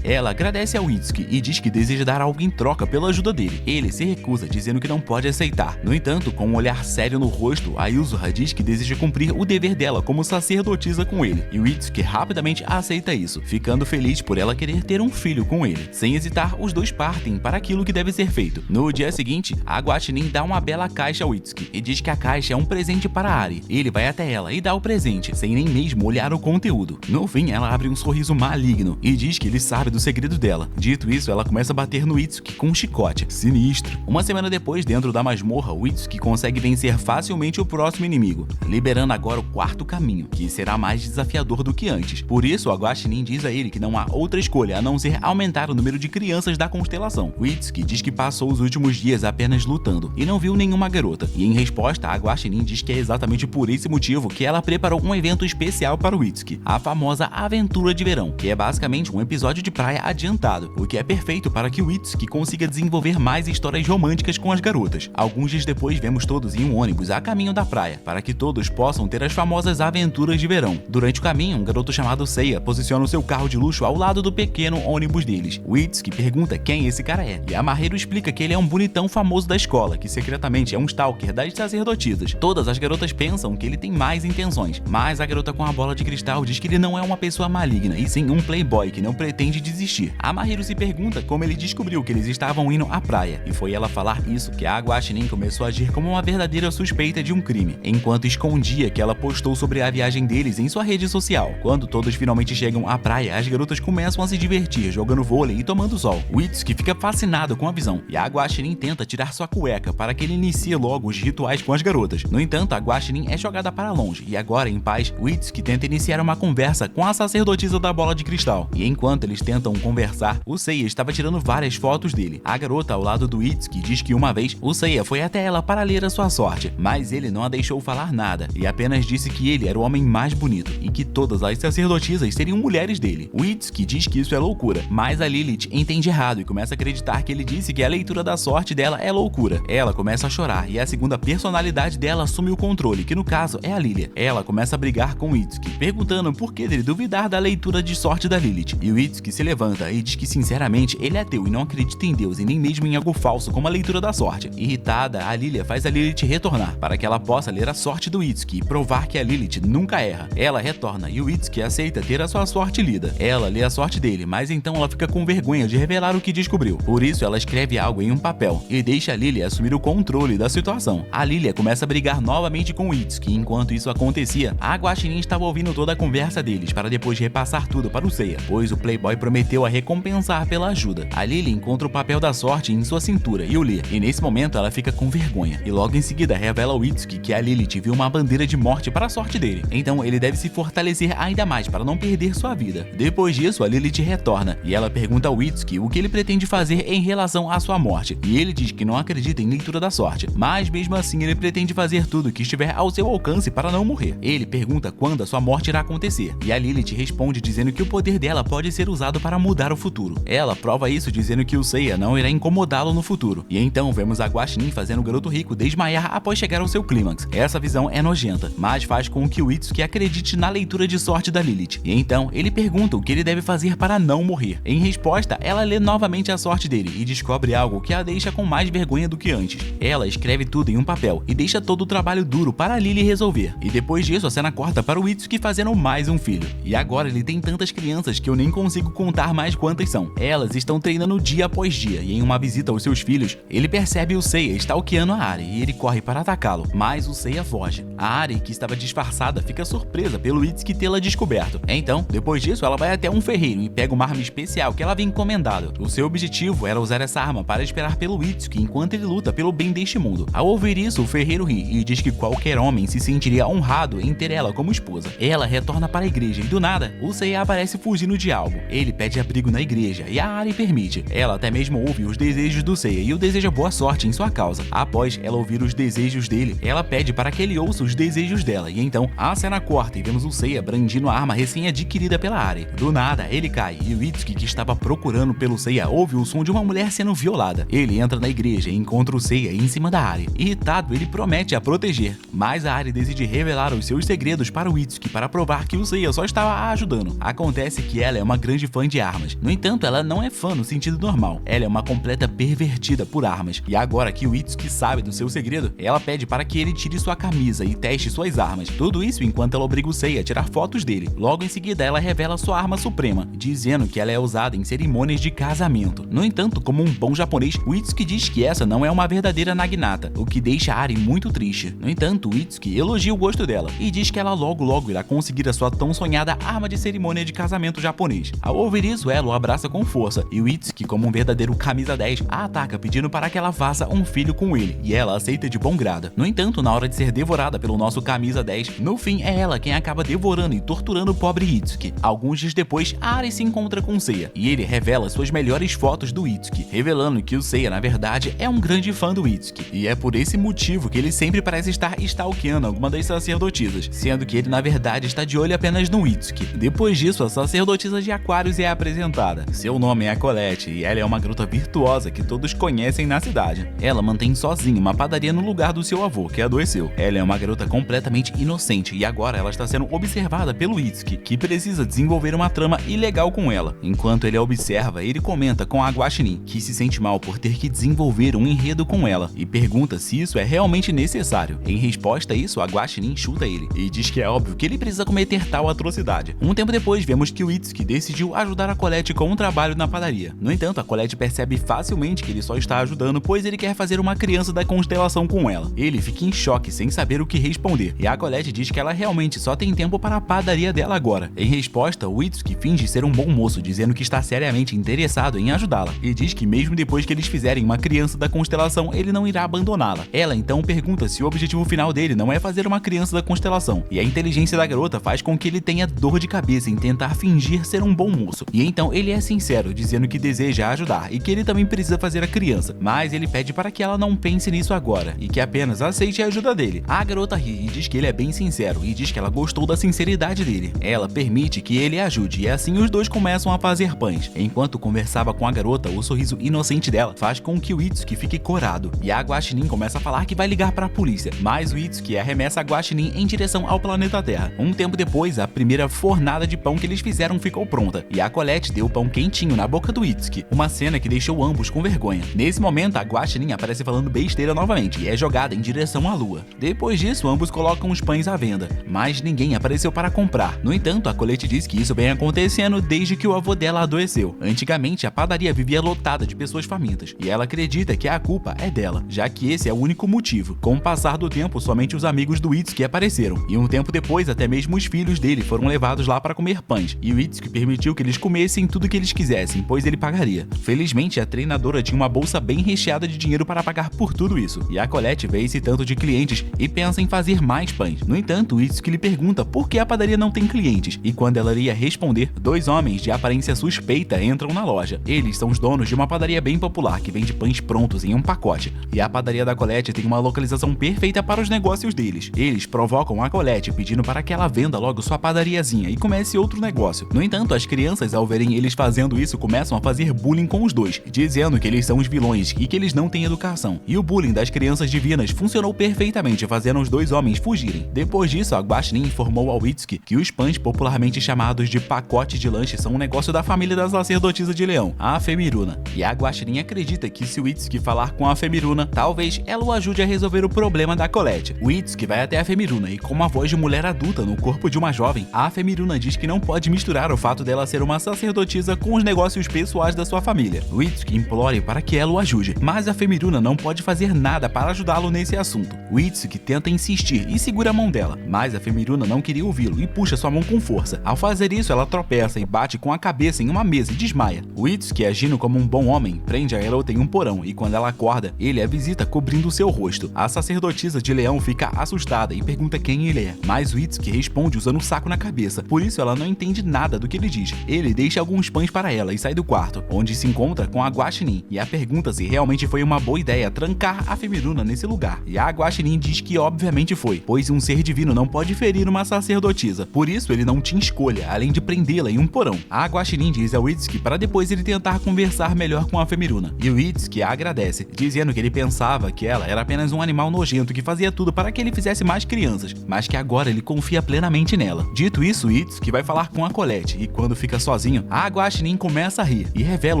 Ela agradece ao Itsuki e diz que deseja dar algo em troca pela ajuda dele. Ele se recusa, dizendo que não pode aceitar. No entanto, com um olhar sério no rosto, a Yuzura diz que deseja cumprir o dever dela como sacerdotisa com ele, e o Itsuki rapidamente aceita isso, ficando feliz por ela querer ter um filho com ele. Sem hesitar, os dois partem para aquilo que deve ser feito. No dia seguinte, a Guaxinim dá uma bela caixa ao Itsuki e diz que a caixa é um presente para Ari. Ele vai até ela e dá o presente, sem nem mesmo olhar o conteúdo. No fim, ela abre um sorriso maligno e diz que ele sabe do segredo dela. Dito isso, ela começa a bater no Itsuki com um chicote. Sinistro. Uma semana depois, dentro da masmorra, o Itsuki consegue vencer facilmente o próximo inimigo, liberando agora o quarto caminho, que será mais desafiador do que antes. Por isso, a Guaxinim diz a ele que não há outra escolha a não ser aumentar o número de crianças da constelação. O Itsuki diz que passou os últimos dias apenas lutando e não viu nenhuma garota, e em resposta, a Guaxinim diz que é exatamente por esse motivo que ela preparou um evento especial para o Itsuki, a famosa Aventura de Verão, que é basicamente um episódio de praia adiantado, o que é perfeito para que o Itsuki consiga desenvolver mais histórias românticas com as garotas. Alguns dias depois, vemos todos em um ônibus a caminho da praia, para que todos possam ter as famosas aventuras de verão. Durante o caminho, um garoto chamado Seiya posiciona o seu carro de luxo ao lado do pequeno ônibus deles. O Itsuki pergunta quem esse cara é, e a Mahiru explica que ele é um bonitão famoso da escola, que secretamente é um stalker das sacerdotisas. Todas as garotas pensam que ele tem mais intenções, mas a garota com a bola de cristal diz que ele não é uma pessoa maligna, e sim um playboy que não pretende desistir. A Mahiru se pergunta como ele descobriu que eles estavam indo à praia, e foi ela falar isso que a Guaxinim começou a agir como uma verdadeira suspeita de um crime, enquanto escondia que ela postou sobre a viagem deles em sua rede social. Quando todos finalmente chegam à praia, as garotas começam a se divertir, jogando vôlei e tomando sol. O Itsuki fica fascinado com a visão, e a Guaxinim tenta tirar sua cueca para que ele inicie logo os rituais com as garotas. No entanto, a Guaxinim é jogada para longe, e agora, em paz, o Itsuki tenta iniciar uma conversa com a sacerdotisa da bola de cristal. E enquanto eles tentam conversar, o Seiya estava tirando várias fotos dele. A garota ao lado do Itsuki diz que uma vez o Seiya foi até ela para ler a sua sorte, mas ele não a deixou falar nada, e apenas disse que ele era o homem mais bonito, e que todas as sacerdotisas seriam mulheres dele. O Itsuki diz que isso é loucura, mas a Lilith entende errado e começa a acreditar que ele disse que a leitura da sorte dela é loucura. Ela começa a chorar, e a segunda personalidade dela assume o controle, que no caso é a Lilia. Ela começa a brigar com o Itsuki, perguntando por que dele duvidar da leitura de sorte da Lilith. E o Itsuki se levanta e diz que sinceramente ele é ateu e não acredita em Deus e nem mesmo em algo falso como a leitura da sorte. Irritada, a Lilia faz a Lilith retornar, para que ela possa ler a sorte do Itsuki e provar que a Lilith nunca erra. Ela retorna e o Itsuki aceita ter a sua sorte lida. Ela lê a sorte dele, mas então ela fica com vergonha de revelar o que descobriu. Por isso ela escreve algo em um papel e deixa a Lilia assumir o controle da situação. A Lilia começa a brigar novamente com o Itsuki, e enquanto isso acontecia, a Guaxinim estava ouvindo toda a conversa deles para depois repassar tudo para o Seiya, pois o playboy prometeu a recompensar pela ajuda. A Lilia encontra o papel da sorte em sua cintura e o lê, e nesse momento ela fica com vergonha, e logo em seguida revela ao Itsuki que a Lilith viu uma bandeira de morte para a sorte dele, então ele deve se fortalecer ainda mais para não perder sua vida. Depois disso, a Lilith retorna, e ela pergunta ao Itsuki o que ele pretende fazer em relação à sua morte, e ele diz que não acredita em leitura da sorte, mas mesmo assim ele pretende fazer tudo que estiver ao seu alcance para não morrer. Ele pergunta quando a sua morte irá acontecer, e a Lilith responde dizendo que o poder dela pode ser usado para mudar o futuro. Ela prova isso dizendo que o Seiya não irá incomodá-lo no futuro, e então vemos a Guaxinim fazendo o garoto rico desmaiar após chegar ao seu clímax. Essa visão é nojenta, mas faz com que o Itsuki acredite na leitura de sorte da Lilith, e então ele pergunta o que ele deve fazer para não morrer. Em resposta, ela lê novamente a sorte dele e descobre algo que a deixa com mais vergonha do que antes. Ela escreve tudo em um papel e deixa todo o trabalho duro para a Lily resolver, e depois disso a cena corta para o Itsuki fazendo mais um filho, e agora ele tem tantas crianças que eu nem consigo contar mais quantas são. Elas estão treinando dia após dia, e em uma visita aos seus filhos, ele percebe o Seiya stalkeando a Ari e ele corre para atacá-lo, mas o Seiya foge. A Ari, que estava disfarçada, fica surpresa pelo Itsuki tê-la descoberto. Então, depois disso, ela vai até um ferreiro e pega uma arma especial que ela havia encomendado. O seu objetivo era usar essa arma para esperar pelo Itsuki enquanto ele luta pelo bem deste mundo. Ao ouvir isso, o ferreiro ri e diz que qualquer homem se sentiria honrado em ter ela como esposa. Ela retorna para a igreja e do nada, o Seiya aparece fugindo de algo. Ele pede abrigo na igreja e a Ari permite. Ela até mesmo ouve os desejos do Seiya e o deseja boa sorte em sua causa. Após ela ouvir os desejos dele, ela pede para que ele ouça os desejos dela, e então a cena corta e vemos o Seiya brandindo a arma recém-adquirida pela Ari. Do nada, ele cai e o Itsuki, que estava procurando pelo Seiya, ouve o som de uma mulher sendo violada. Ele entra na igreja e encontra o Seiya em cima da Ari. Irritado, ele promete a proteger, mas a Ari decide revelar os seus segredos para o o Itsuki para provar que o Seiya só estava ajudando. Acontece que ela é uma grande fã de armas. No entanto, ela não é fã no sentido normal. Ela é uma completa pervertida por armas. E agora que o Itsuki sabe do seu segredo, ela pede para que ele tire sua camisa e teste suas armas. Tudo isso enquanto ela obriga o Seiya a tirar fotos dele. Logo em seguida, ela revela sua arma suprema, dizendo que ela é usada em cerimônias de casamento. No entanto, como um bom japonês, o Itsuki diz que essa não é uma verdadeira Naginata, o que deixa a Ari muito triste. No entanto, o Itsuki elogia o gosto dela e diz que ela logo irá conseguir a sua tão sonhada arma de cerimônia de casamento japonês. Ao ouvir isso, ela o abraça com força e o Itsuki, como um verdadeiro camisa 10, a ataca pedindo para que ela faça um filho com ele, e ela aceita de bom grado. No entanto, na hora de ser devorada pelo nosso camisa 10, no fim é ela quem acaba devorando e torturando o pobre Itsuki. Alguns dias depois, a Ari se encontra com o Seiya e ele revela suas melhores fotos do Itsuki, revelando que o Seiya na verdade é um grande fã do Itsuki, e é por esse motivo que ele sempre parece estar stalkeando alguma das sacerdotisas, sendo que ele na verdade está de olho apenas no Itsuki. Depois disso, a sacerdotisa de Aquários é apresentada. Seu nome é Colette e ela é uma garota virtuosa que todos conhecem na cidade. Ela mantém sozinha uma padaria no lugar do seu avô, que adoeceu. Ela é uma garota completamente inocente e agora ela está sendo observada pelo Itsuki, que precisa desenvolver uma trama ilegal com ela. Enquanto ele a observa, ele comenta com a Guaxinim, que se sente mal por ter que desenvolver um enredo com ela, e pergunta se isso é realmente necessário. Em resposta a isso, a Guaxinim chuta ele, e diz que é óbvio que ele precisa cometer tal atrocidade. Um tempo depois, vemos que o Itsuki decidiu ajudar a Colette com um trabalho na padaria. No entanto, a Colette percebe facilmente que ele só está ajudando, pois ele quer fazer uma criança da constelação com ela. Ele fica em choque, sem saber o que responder, e a Colette diz que ela realmente só tem tempo para a padaria dela agora. Em resposta, o Itsuki finge ser um bom moço, dizendo que está seriamente interessado em ajudá-la, e diz que mesmo depois que eles fizerem uma criança da constelação, ele não irá abandoná-la. Ela então pergunta se o objetivo final dele não é fazer uma criança da constelação, e a inteligência da garota faz com que ele tenha dor de cabeça em tentar fingir ser um bom moço. E então ele é sincero, dizendo que deseja ajudar e que ele também precisa fazer a criança, mas ele pede para que ela não pense nisso agora e que apenas aceite a ajuda dele. A garota ri e diz que ele é bem sincero e diz que ela gostou da sinceridade dele. Ela permite que ele ajude e assim os dois começam a fazer pães. Enquanto conversava com a garota, o sorriso inocente dela faz com que o Itsuki fique corado e a Guaxinim começa a falar que vai ligar para a polícia, mas o Itsuki arremessa a Guaxinim em direção ao planeta Terra. Um tempo depois, a primeira fornada de pão que eles fizeram ficou pronta e a Colette deu o pão quentinho na boca do Itsuki, uma cena que deixou ambos com vergonha. Nesse momento, a Guaxinim aparece falando besteira novamente e é jogada em direção à lua. Depois disso, ambos colocam os pães à venda, mas ninguém apareceu para comprar. No entanto, a Colette diz que isso vem acontecendo desde que o avô dela adoeceu. Antigamente, a padaria vivia lotada de pessoas famintas e ela acredita que a culpa é dela, já que esse é o único motivo. Com o passar do tempo, somente os amigos do Itsuki apareceram e um tempo depois, até mesmo os filhos dele foram levados lá para comer pães e o Itsuki permitiu que eles comessem tudo que eles quisessem, pois ele pagaria. Felizmente, a treinadora tinha uma bolsa bem recheada de dinheiro para pagar por tudo isso e a Colette vê esse tanto de clientes e pensa em fazer mais pães. No entanto, o Itsuki lhe pergunta por que a padaria não tem clientes e quando ela iria responder, dois homens de aparência suspeita entram na loja. Eles são os donos de uma padaria bem popular que vende pães prontos em um pacote e a padaria da Colette tem uma localização perfeita para os negócios deles. Eles provocam a Colette pedindo para que ela venda logo sua padariazinha e comece outro negócio. No entanto, as crianças, ao verem eles fazendo isso, começam a fazer bullying com os dois, dizendo que eles são os vilões e que eles não têm educação. E o bullying das crianças divinas funcionou perfeitamente, fazendo os dois homens fugirem. Depois disso, a Guaxinim informou ao Itsuki que os pães, popularmente chamados de pacote de lanche, são um negócio da família da sacerdotisa de leão, a Femiruna. E a Guaxinim acredita que se o Itsuki falar com a Femiruna, talvez ela o ajude a resolver o problema da Colette. O Itsuki vai até a Femiruna e, com uma voz de mulher adulta no corpo de uma jovem, a Femiruna diz que não pode misturar o fato dela ser uma sacerdotisa com os negócios pessoais da sua família. O Itsuki implora para que ela o ajude, mas a Femiruna não pode fazer nada para ajudá-lo nesse assunto. O Itsuki tenta insistir e segura a mão dela, mas a Femiruna não queria ouvi-lo e puxa sua mão com força. Ao fazer isso, ela tropeça e bate com a cabeça em uma mesa e desmaia. O Itsuki, agindo como um bom homem, prende a garota em um porão e quando ela acorda, ele a visita cobrindo seu rosto. A sacerdotisa de leão fica assustada e pergunta quem ele é, mas o Itsuki responde usando um saco na cabeça, por isso ela não entende nada do que ele diz. Ele deixa alguns pães para ela e sai do quarto, onde se encontra com a Guaxinim e a pergunta se realmente foi uma boa ideia trancar a Femiruna nesse lugar. E a Guaxinim diz que obviamente foi, pois um ser divino não pode ferir uma sacerdotisa, por isso ele não tinha escolha, além de prendê-la em um porão. A Guaxinim diz ao Itsuki para depois ele tentar conversar melhor com a Femiruna, e o Itsuki a agradece, dizendo que ele pensava que ela era apenas um animal nojento que fazia tudo para que ele fizesse mais crianças, mas que agora ele confia plenamente nela. Dito isso, Itsuki vai falar com a Colette e quando fica sozinho, a Guaxinim começa a rir e revela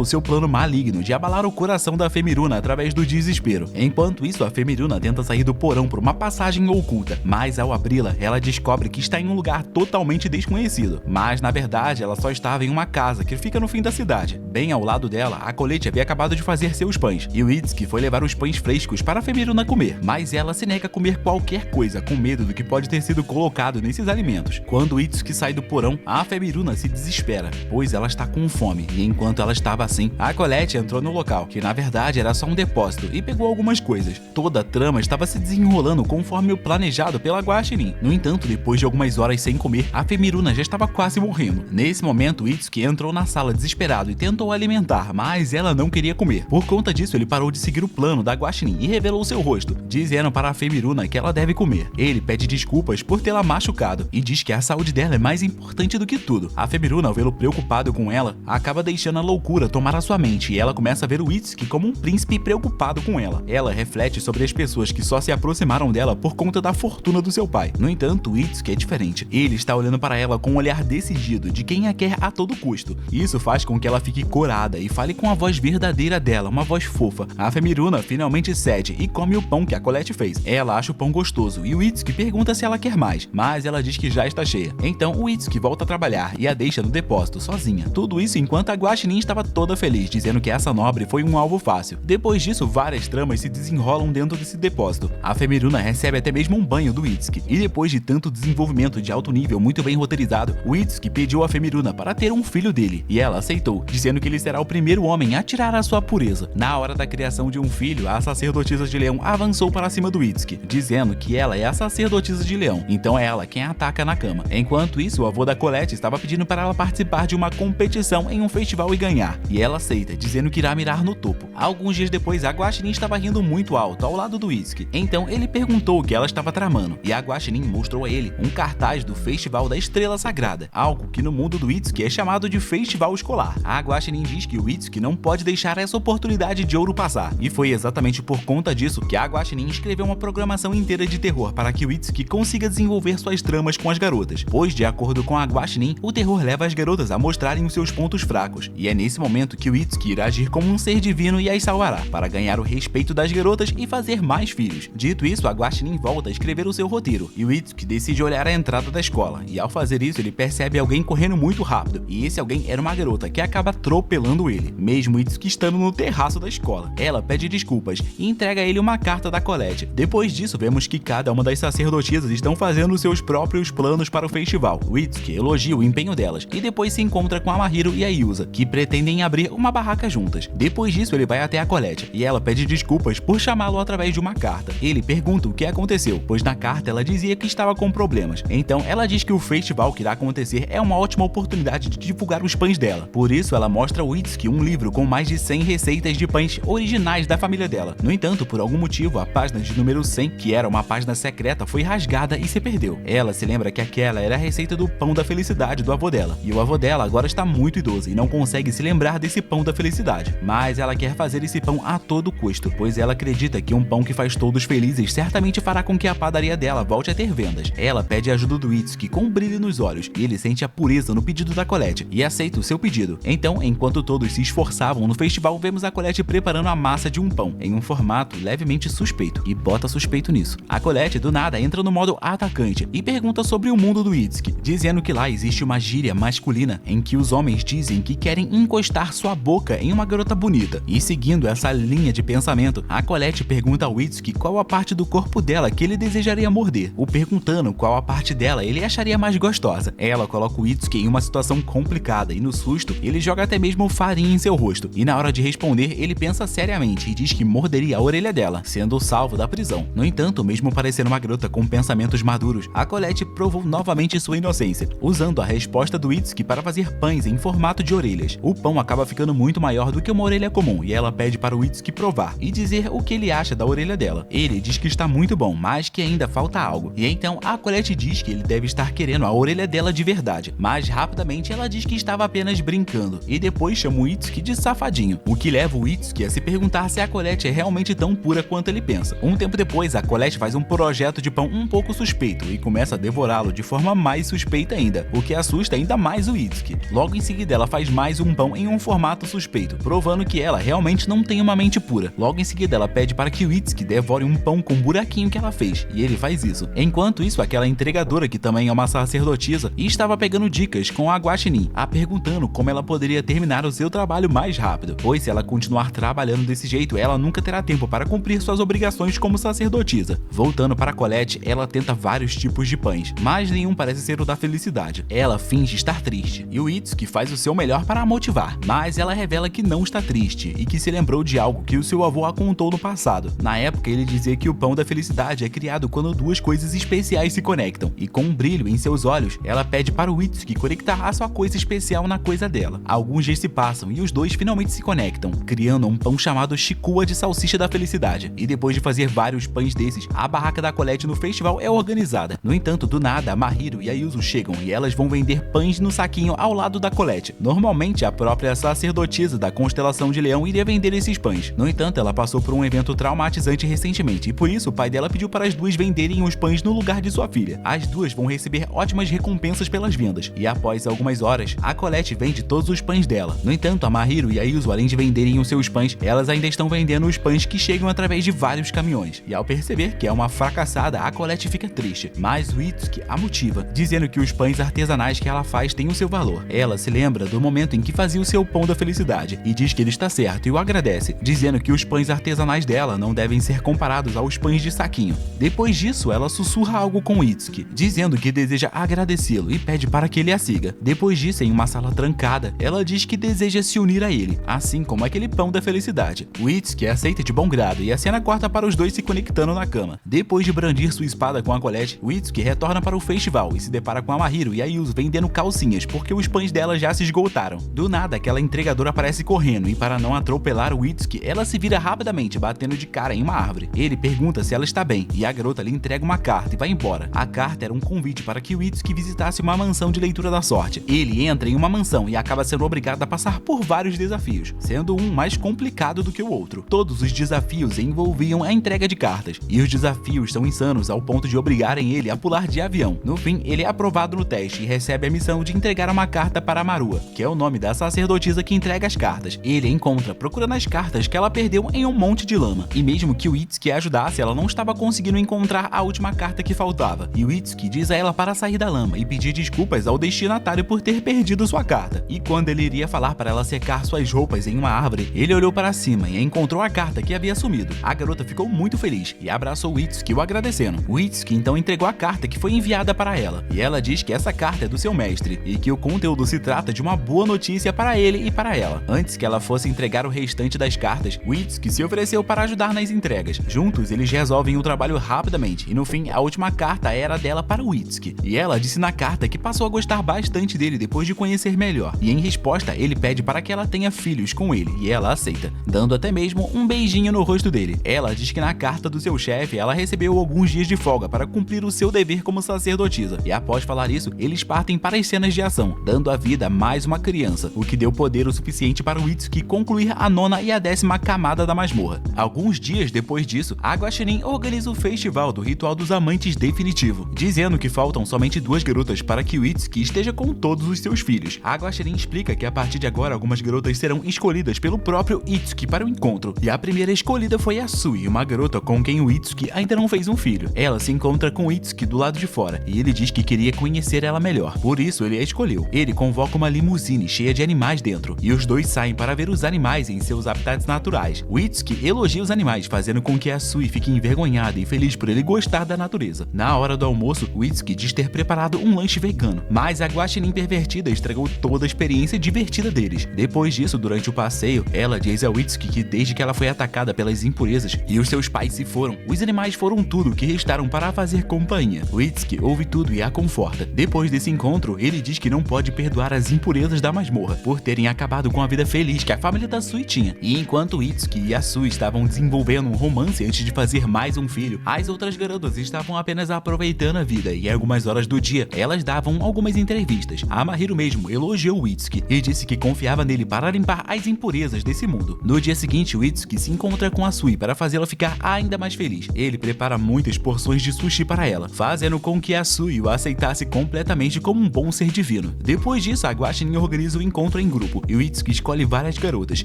o seu plano maligno de abalar o coração da Femiruna através do desespero. Enquanto isso, a Femiruna tenta sair do porão por uma passagem oculta, mas ao abri-la, ela descobre que está em um lugar totalmente desconhecido. Mas na verdade, ela só estava em uma casa que fica no fim da cidade. Bem ao lado dela, a Colette havia acabado de fazer seus pães e o Itsuki foi levar os pães frescos para a Femiruna comer, mas ela se nega a comer qualquer coisa com medo do que pode ter sido colocado nesses alimentos. Quando o Itsuki sai do porão, a Femiruna se desespera, pois ela está com fome, e enquanto ela estava assim, a Colette entrou no local, que na verdade era só um depósito, e pegou algumas coisas. Toda a trama estava se desenrolando conforme o planejado pela Guaxinim. No entanto, depois de algumas horas sem comer, a Femiruna já estava quase morrendo. Nesse momento, o Itsuki entrou na sala desesperado e tentou alimentar, mas ela não queria comer. Por conta disso, ele parou de seguir o plano da Guaxinim e revelou seu rosto, dizendo para a Femiruna que ela deve comer. Ele pede desculpas por tê-la machucado e diz que a saúde dela é mais importante do que tudo. A Femiruna, ao vê-lo preocupado com ela, acaba deixando a loucura tomar a sua mente e ela começa a ver o Itsuki como um príncipe preocupado com ela. Ela reflete sobre as pessoas que só se aproximaram dela por conta da fortuna do seu pai. No entanto, o Itsuki é diferente. Ele está olhando para ela com um olhar decidido de quem a quer a todo custo. Isso faz com que ela fique corada e fale com a voz verdadeira dela, uma voz fofa. A Femiruna finalmente cede e come o pão que a Colette fez. Ela acha o pão gostoso e o Itsuki pergunta se ela quer mais, mas ela diz que já está cheia. Então o Itsuki volta a trabalhar e a deixa no depósito sozinha. Tudo isso enquanto a Guaxinim estava toda feliz, dizendo que essa nobre foi um alvo fácil. Depois disso, várias tramas se desenrolam dentro desse depósito. A Femiruna recebe até mesmo um banho do Itsuki, e depois de tanto desenvolvimento de alto nível muito bem roteirizado, o Itsuki pediu a Femiruna para ter um filho dele, e ela aceitou, dizendo que ele será o primeiro homem a tirar a sua pureza. Na hora da criação de um filho, a sacerdotisa de leão avançou para cima do Itsuki, dizendo que ela é a sacerdotisa de leão, então é ela quem a ataca na cama. Enquanto isso, o avô da Colette estava pedindo para ela participar de uma competição em um festival e ganhar, e ela aceita, dizendo que irá mirar no topo. Alguns dias depois, a Guaxinim estava rindo muito alto ao lado do Itsuki, então ele perguntou o que ela estava tramando, e a Guaxinim mostrou a ele um cartaz do Festival da Estrela Sagrada, algo que no mundo do Itsuki é chamado de Festival Escolar. A Guaxinim diz que o Itsuki não pode deixar essa oportunidade de ouro passar, e foi exatamente por conta disso que a Guaxinim escreveu uma programação inteira de terror para que o Itsuki consiga desenvolver suas tramas com as garotas, pois de acordo com a Guaxinim, o terror leva as garotas a mostrarem os seus pontos fracos, e é nesse momento que o Itsuki irá agir como um ser divino e as salvará, para ganhar o respeito das garotas e fazer mais filhos. Dito isso, a Guaxinim volta a escrever o seu roteiro, e o Itsuki decide olhar a entrada da escola, e ao fazer isso ele percebe alguém correndo muito rápido, e esse alguém era uma garota que acaba atropelando ele, mesmo Itsuki estando no terraço da escola. Ela pede desculpas e entrega a ele uma carta da Colette. Depois disso, vemos que cada uma das sacerdotisas estão fazendo seus próprios planos para o festival. O Itsuki elogia o empenho delas, e depois se encontra com a Mahiro e a Yusa, que pretendem abrir uma barraca juntas. Depois disso, ele vai até a Colette, e ela pede desculpas por chamá-lo através de uma carta. Ele pergunta o que aconteceu, pois na carta ela dizia que estava com problemas. Então ela diz que o festival que irá acontecer é uma ótima oportunidade de divulgar os pães dela. Por isso ela mostra ao Itsuki um livro com mais de 100 receitas de pães originais da família dela. No entanto, por algum motivo, a página de número 100, que era uma página secreta, foi rasgada e se perdeu. Ela se lembra que aquela era a receita do pão da felicidade do avô dela, e o avô dela agora está muito idoso e não consegue se lembrar desse pão da felicidade. Mas ela quer fazer esse pão a todo custo, pois ela acredita que um pão que faz todos felizes certamente fará com que a padaria dela volte a ter vendas. Ela pede a ajuda do Itsuki com um brilho nos olhos, e ele sente a pureza no pedido da Colette e aceita o seu pedido. Então, enquanto todos se esforçavam no festival, vemos a Colette preparando a massa de um pão em um formato levemente suspeito, e bota suspeito nisso. A Colette do nada entra no modo atacante e pergunta sobre o mundo do Itsuki, dizendo que lá existe uma gíria masculina em que os homens dizem que querem encostar sua boca em uma garota bonita. E seguindo essa linha de pensamento, a Colette pergunta ao Itsuki qual a parte do corpo dela que ele desejaria morder, o perguntando qual a parte dela ele acharia mais gostosa. Ela coloca o Itsuki em uma situação complicada e no susto ele joga até mesmo farinha em seu rosto, e na hora de responder ele pensa seriamente e diz que morderia a orelha dela, sendo salvo da prisão. No entanto, mesmo parecendo uma garota com pensamentos maduros, a Colette provou novamente sua inocência, usando a resposta do Itsuki para fazer pães em formato de orelhas. O pão acaba ficando muito maior do que uma orelha comum, e ela pede para o Itsuki provar e dizer o que ele acha da orelha dela. Ele diz que está muito bom, mas que ainda falta algo, e então a Colette diz que ele deve estar querendo a orelha dela de verdade, mas rapidamente ela diz que estava apenas brincando, e depois chama o Itsuki de safadinho, o que leva o Itsuki a se perguntar se a Colette é realmente tão pura quanto ele pensa. Um tempo depois, a Colette faz um projeto de pão um pouco suspeito e começa a devorá-lo de forma mais suspeita ainda, o que assusta ainda mais o Itsuki. Logo em seguida ela faz mais um pão em um formato suspeito, provando que ela realmente não tem uma mente pura. Logo em seguida ela pede para que o Itsuki devore um pão com um buraquinho que ela fez, e ele faz isso. Enquanto isso, aquela entregadora, que também é uma sacerdotisa, estava pegando dicas com a Guaxinim, a perguntando como ela poderia terminar o seu trabalho mais rápido, pois se ela continuar trabalhando desse jeito, ela nunca terá tempo para cumprir suas obrigações como sacerdotisa. Voltando para Colette, ela tenta vários tipos de pães, mas nenhum parece ser o da felicidade. Ela finge estar triste, e o Itsuki faz o seu melhor para a motivar, mas ela revela que não está triste e que se lembrou de algo que o seu avô a contou no passado. Na época, ele dizia que o pão da felicidade é criado quando duas coisas especiais se conectam, e com um brilho em seus olhos, ela pede para o Itsuki conectar a sua coisa especial na coisa dela. Alguns dias se passam e os dois finalmente se conectam, criando um pão chamado Chikua de salsicha da felicidade. E depois de fazer vários pães desses, a barraca da Colette no festival é organizada. No entanto, do nada, a Mahiru e a Yuzu chegam e elas vão vender pães no saquinho ao lado da Colette. Normalmente, a própria sacerdotisa da constelação de Leão iria vender esses pães. No entanto, ela passou por um evento traumatizante recentemente e por isso o pai dela pediu para as duas venderem os pães no lugar de sua filha. As duas vão receber ótimas recompensas pelas vendas, e após algumas horas, a Colette vende todos os pães dela. No entanto, a Mahiru e a Yuzu, além de venderem os seus pães, elas ainda estão vendendo os pães que chegam através de vários caminhões. E ao perceber que é uma fracassada, a Colette fica triste, mas o Itsuki a motiva, dizendo que os pães artesanais que ela faz têm o seu valor. Ela se lembra do momento em que fazia o seu pão da felicidade e diz que ele está certo e o agradece, dizendo que os pães artesanais dela não devem ser comparados aos pães de saquinho. Depois disso, ela sussurra algo com o Itsuki, dizendo que deseja agradecê-lo e pede para que ele a siga. Depois disso, em uma sala trancada, ela diz que deseja se unir a ele, assim como aquele pão da felicidade. O Itsuki aceita de bom grado e a cena corta para os dois se conectando na cama. Depois de brandir sua espada com a Colette, o Itsuki retorna para o festival e se depara com a Mahiru e a Yuzu vendendo calcinhas, porque os pães dela já se esgotaram. Do nada, aquela entregadora aparece correndo e para não atropelar o Itsuki, ela se vira rapidamente, batendo de cara em uma árvore. Ele pergunta se ela está bem e a garota lhe entrega uma carta e vai embora. A carta era um convite para que o Itsuki visitasse uma mansão de leitura da sorte. Ele entra em uma mansão e acaba sendo obrigado a passar por vários desafios, sendo um mais complicado do que o outro. Todos os desafios envolviam a entrega de cartas, e os desafios são insanos ao ponto de obrigarem ele a pular de avião. No fim, ele é aprovado no teste e recebe a missão de entregar uma carta para Marua, que é o nome da sacerdotisa que entrega as cartas. Ele a encontra procurando as cartas que ela perdeu em um monte de lama, e mesmo que o Itsuki a ajudasse, ela não estava conseguindo encontrar a última carta que faltava. E o Itsuki diz a ela para sair da lama e pedir desculpas ao destinatário por ter perdido sua carta. E quando ele iria falar para ela secar suas roupas em uma árvore, ele olhou para cima e encontrou a carta que havia sumido. A garota ficou muito feliz e abraçou o Itsuki, o agradecendo. O Itsuki então entregou a carta que foi enviada para ela, e ela diz que essa carta é do seu mestre e que o conteúdo se trata de uma boa notícia para ele e para ela. Antes que ela fosse entregar o restante das cartas, o Itsuki se ofereceu para ajudar nas entregas. Juntos, eles resolvem o trabalho rapidamente e no fim, a última carta era dela para o Itsuki. E ela disse na carta que passou a gostar bastante dele depois de conhecer melhor. E em resposta, ele pede para que ela tenha filhos com ele, e ela aceita, dando até mesmo um beijinho no rosto dele. Ela diz que na carta do seu chefe, ela recebeu alguns dias de folga para cumprir o seu dever como sacerdotisa. E após falar isso, eles partem para as cenas de ação, dando a vida a mais uma criança, o que deu poder o suficiente para o Itsuki concluir a 9ª e a 10ª camada da masmorra. Alguns dias depois disso, a Guaxinim organiza o festival do Ritual dos Amantes definitivo, dizendo que faltam somente 2 garotas para que o Itsuki esteja com todos os seus filhos. A Guaxinim explica que a partir de agora algumas garotas serão escolhidas pelo próprio Itsuki para o encontro, e a primeira escolhida foi a Sui, uma garota com quem o Itsuki ainda não fez um filho. Ela se encontra com o Itsuki do lado de fora, e ele diz que queria conhecer ela melhor, por isso ele a escolheu. Ele convoca uma limusine cheia de animais dentro, e os dois saem para ver os animais em seus habitats naturais. O Itsuki elogia os animais, fazendo com que a Sui fique envergonhada e feliz por ele gostar da natureza. Na hora do almoço, o Itsuki diz ter preparado um lanche vegano, mas a Guaxinim pervertida estragou toda a experiência divertida deles. Depois disso, durante o passeio, ela diz ao Itsuki que desde que ela foi atacada pelas impurezas e os seus pais se foram, os animais foram tudo que restaram para fazer companhia. O Itsuki ouve tudo e a conforta. Depois desse encontro, ele diz que não pode perdoar as impurezas da masmorra por terem acabado com a vida feliz que a família da Sui tinha. E enquanto Itsuki e a Sui estavam desenvolvendo um romance antes de fazer mais um filho, as outras garotas estavam apenas aproveitando a vida, e em algumas horas do dia, elas davam algumas entrevistas. A Mahiru mesmo elogiou o Itsuki e disse que confiava nele para limpar as impurezas desse mundo. No dia seguinte, o Itsuki se encontra com a Sui para fazê-la ficar ainda mais feliz. Ele prepara muitas porções de sushi para ela, dela, fazendo com que a Sui o aceitasse completamente como um bom ser divino. Depois disso, a Guaxinim organiza o encontro em grupo e o Itsuki escolhe várias garotas,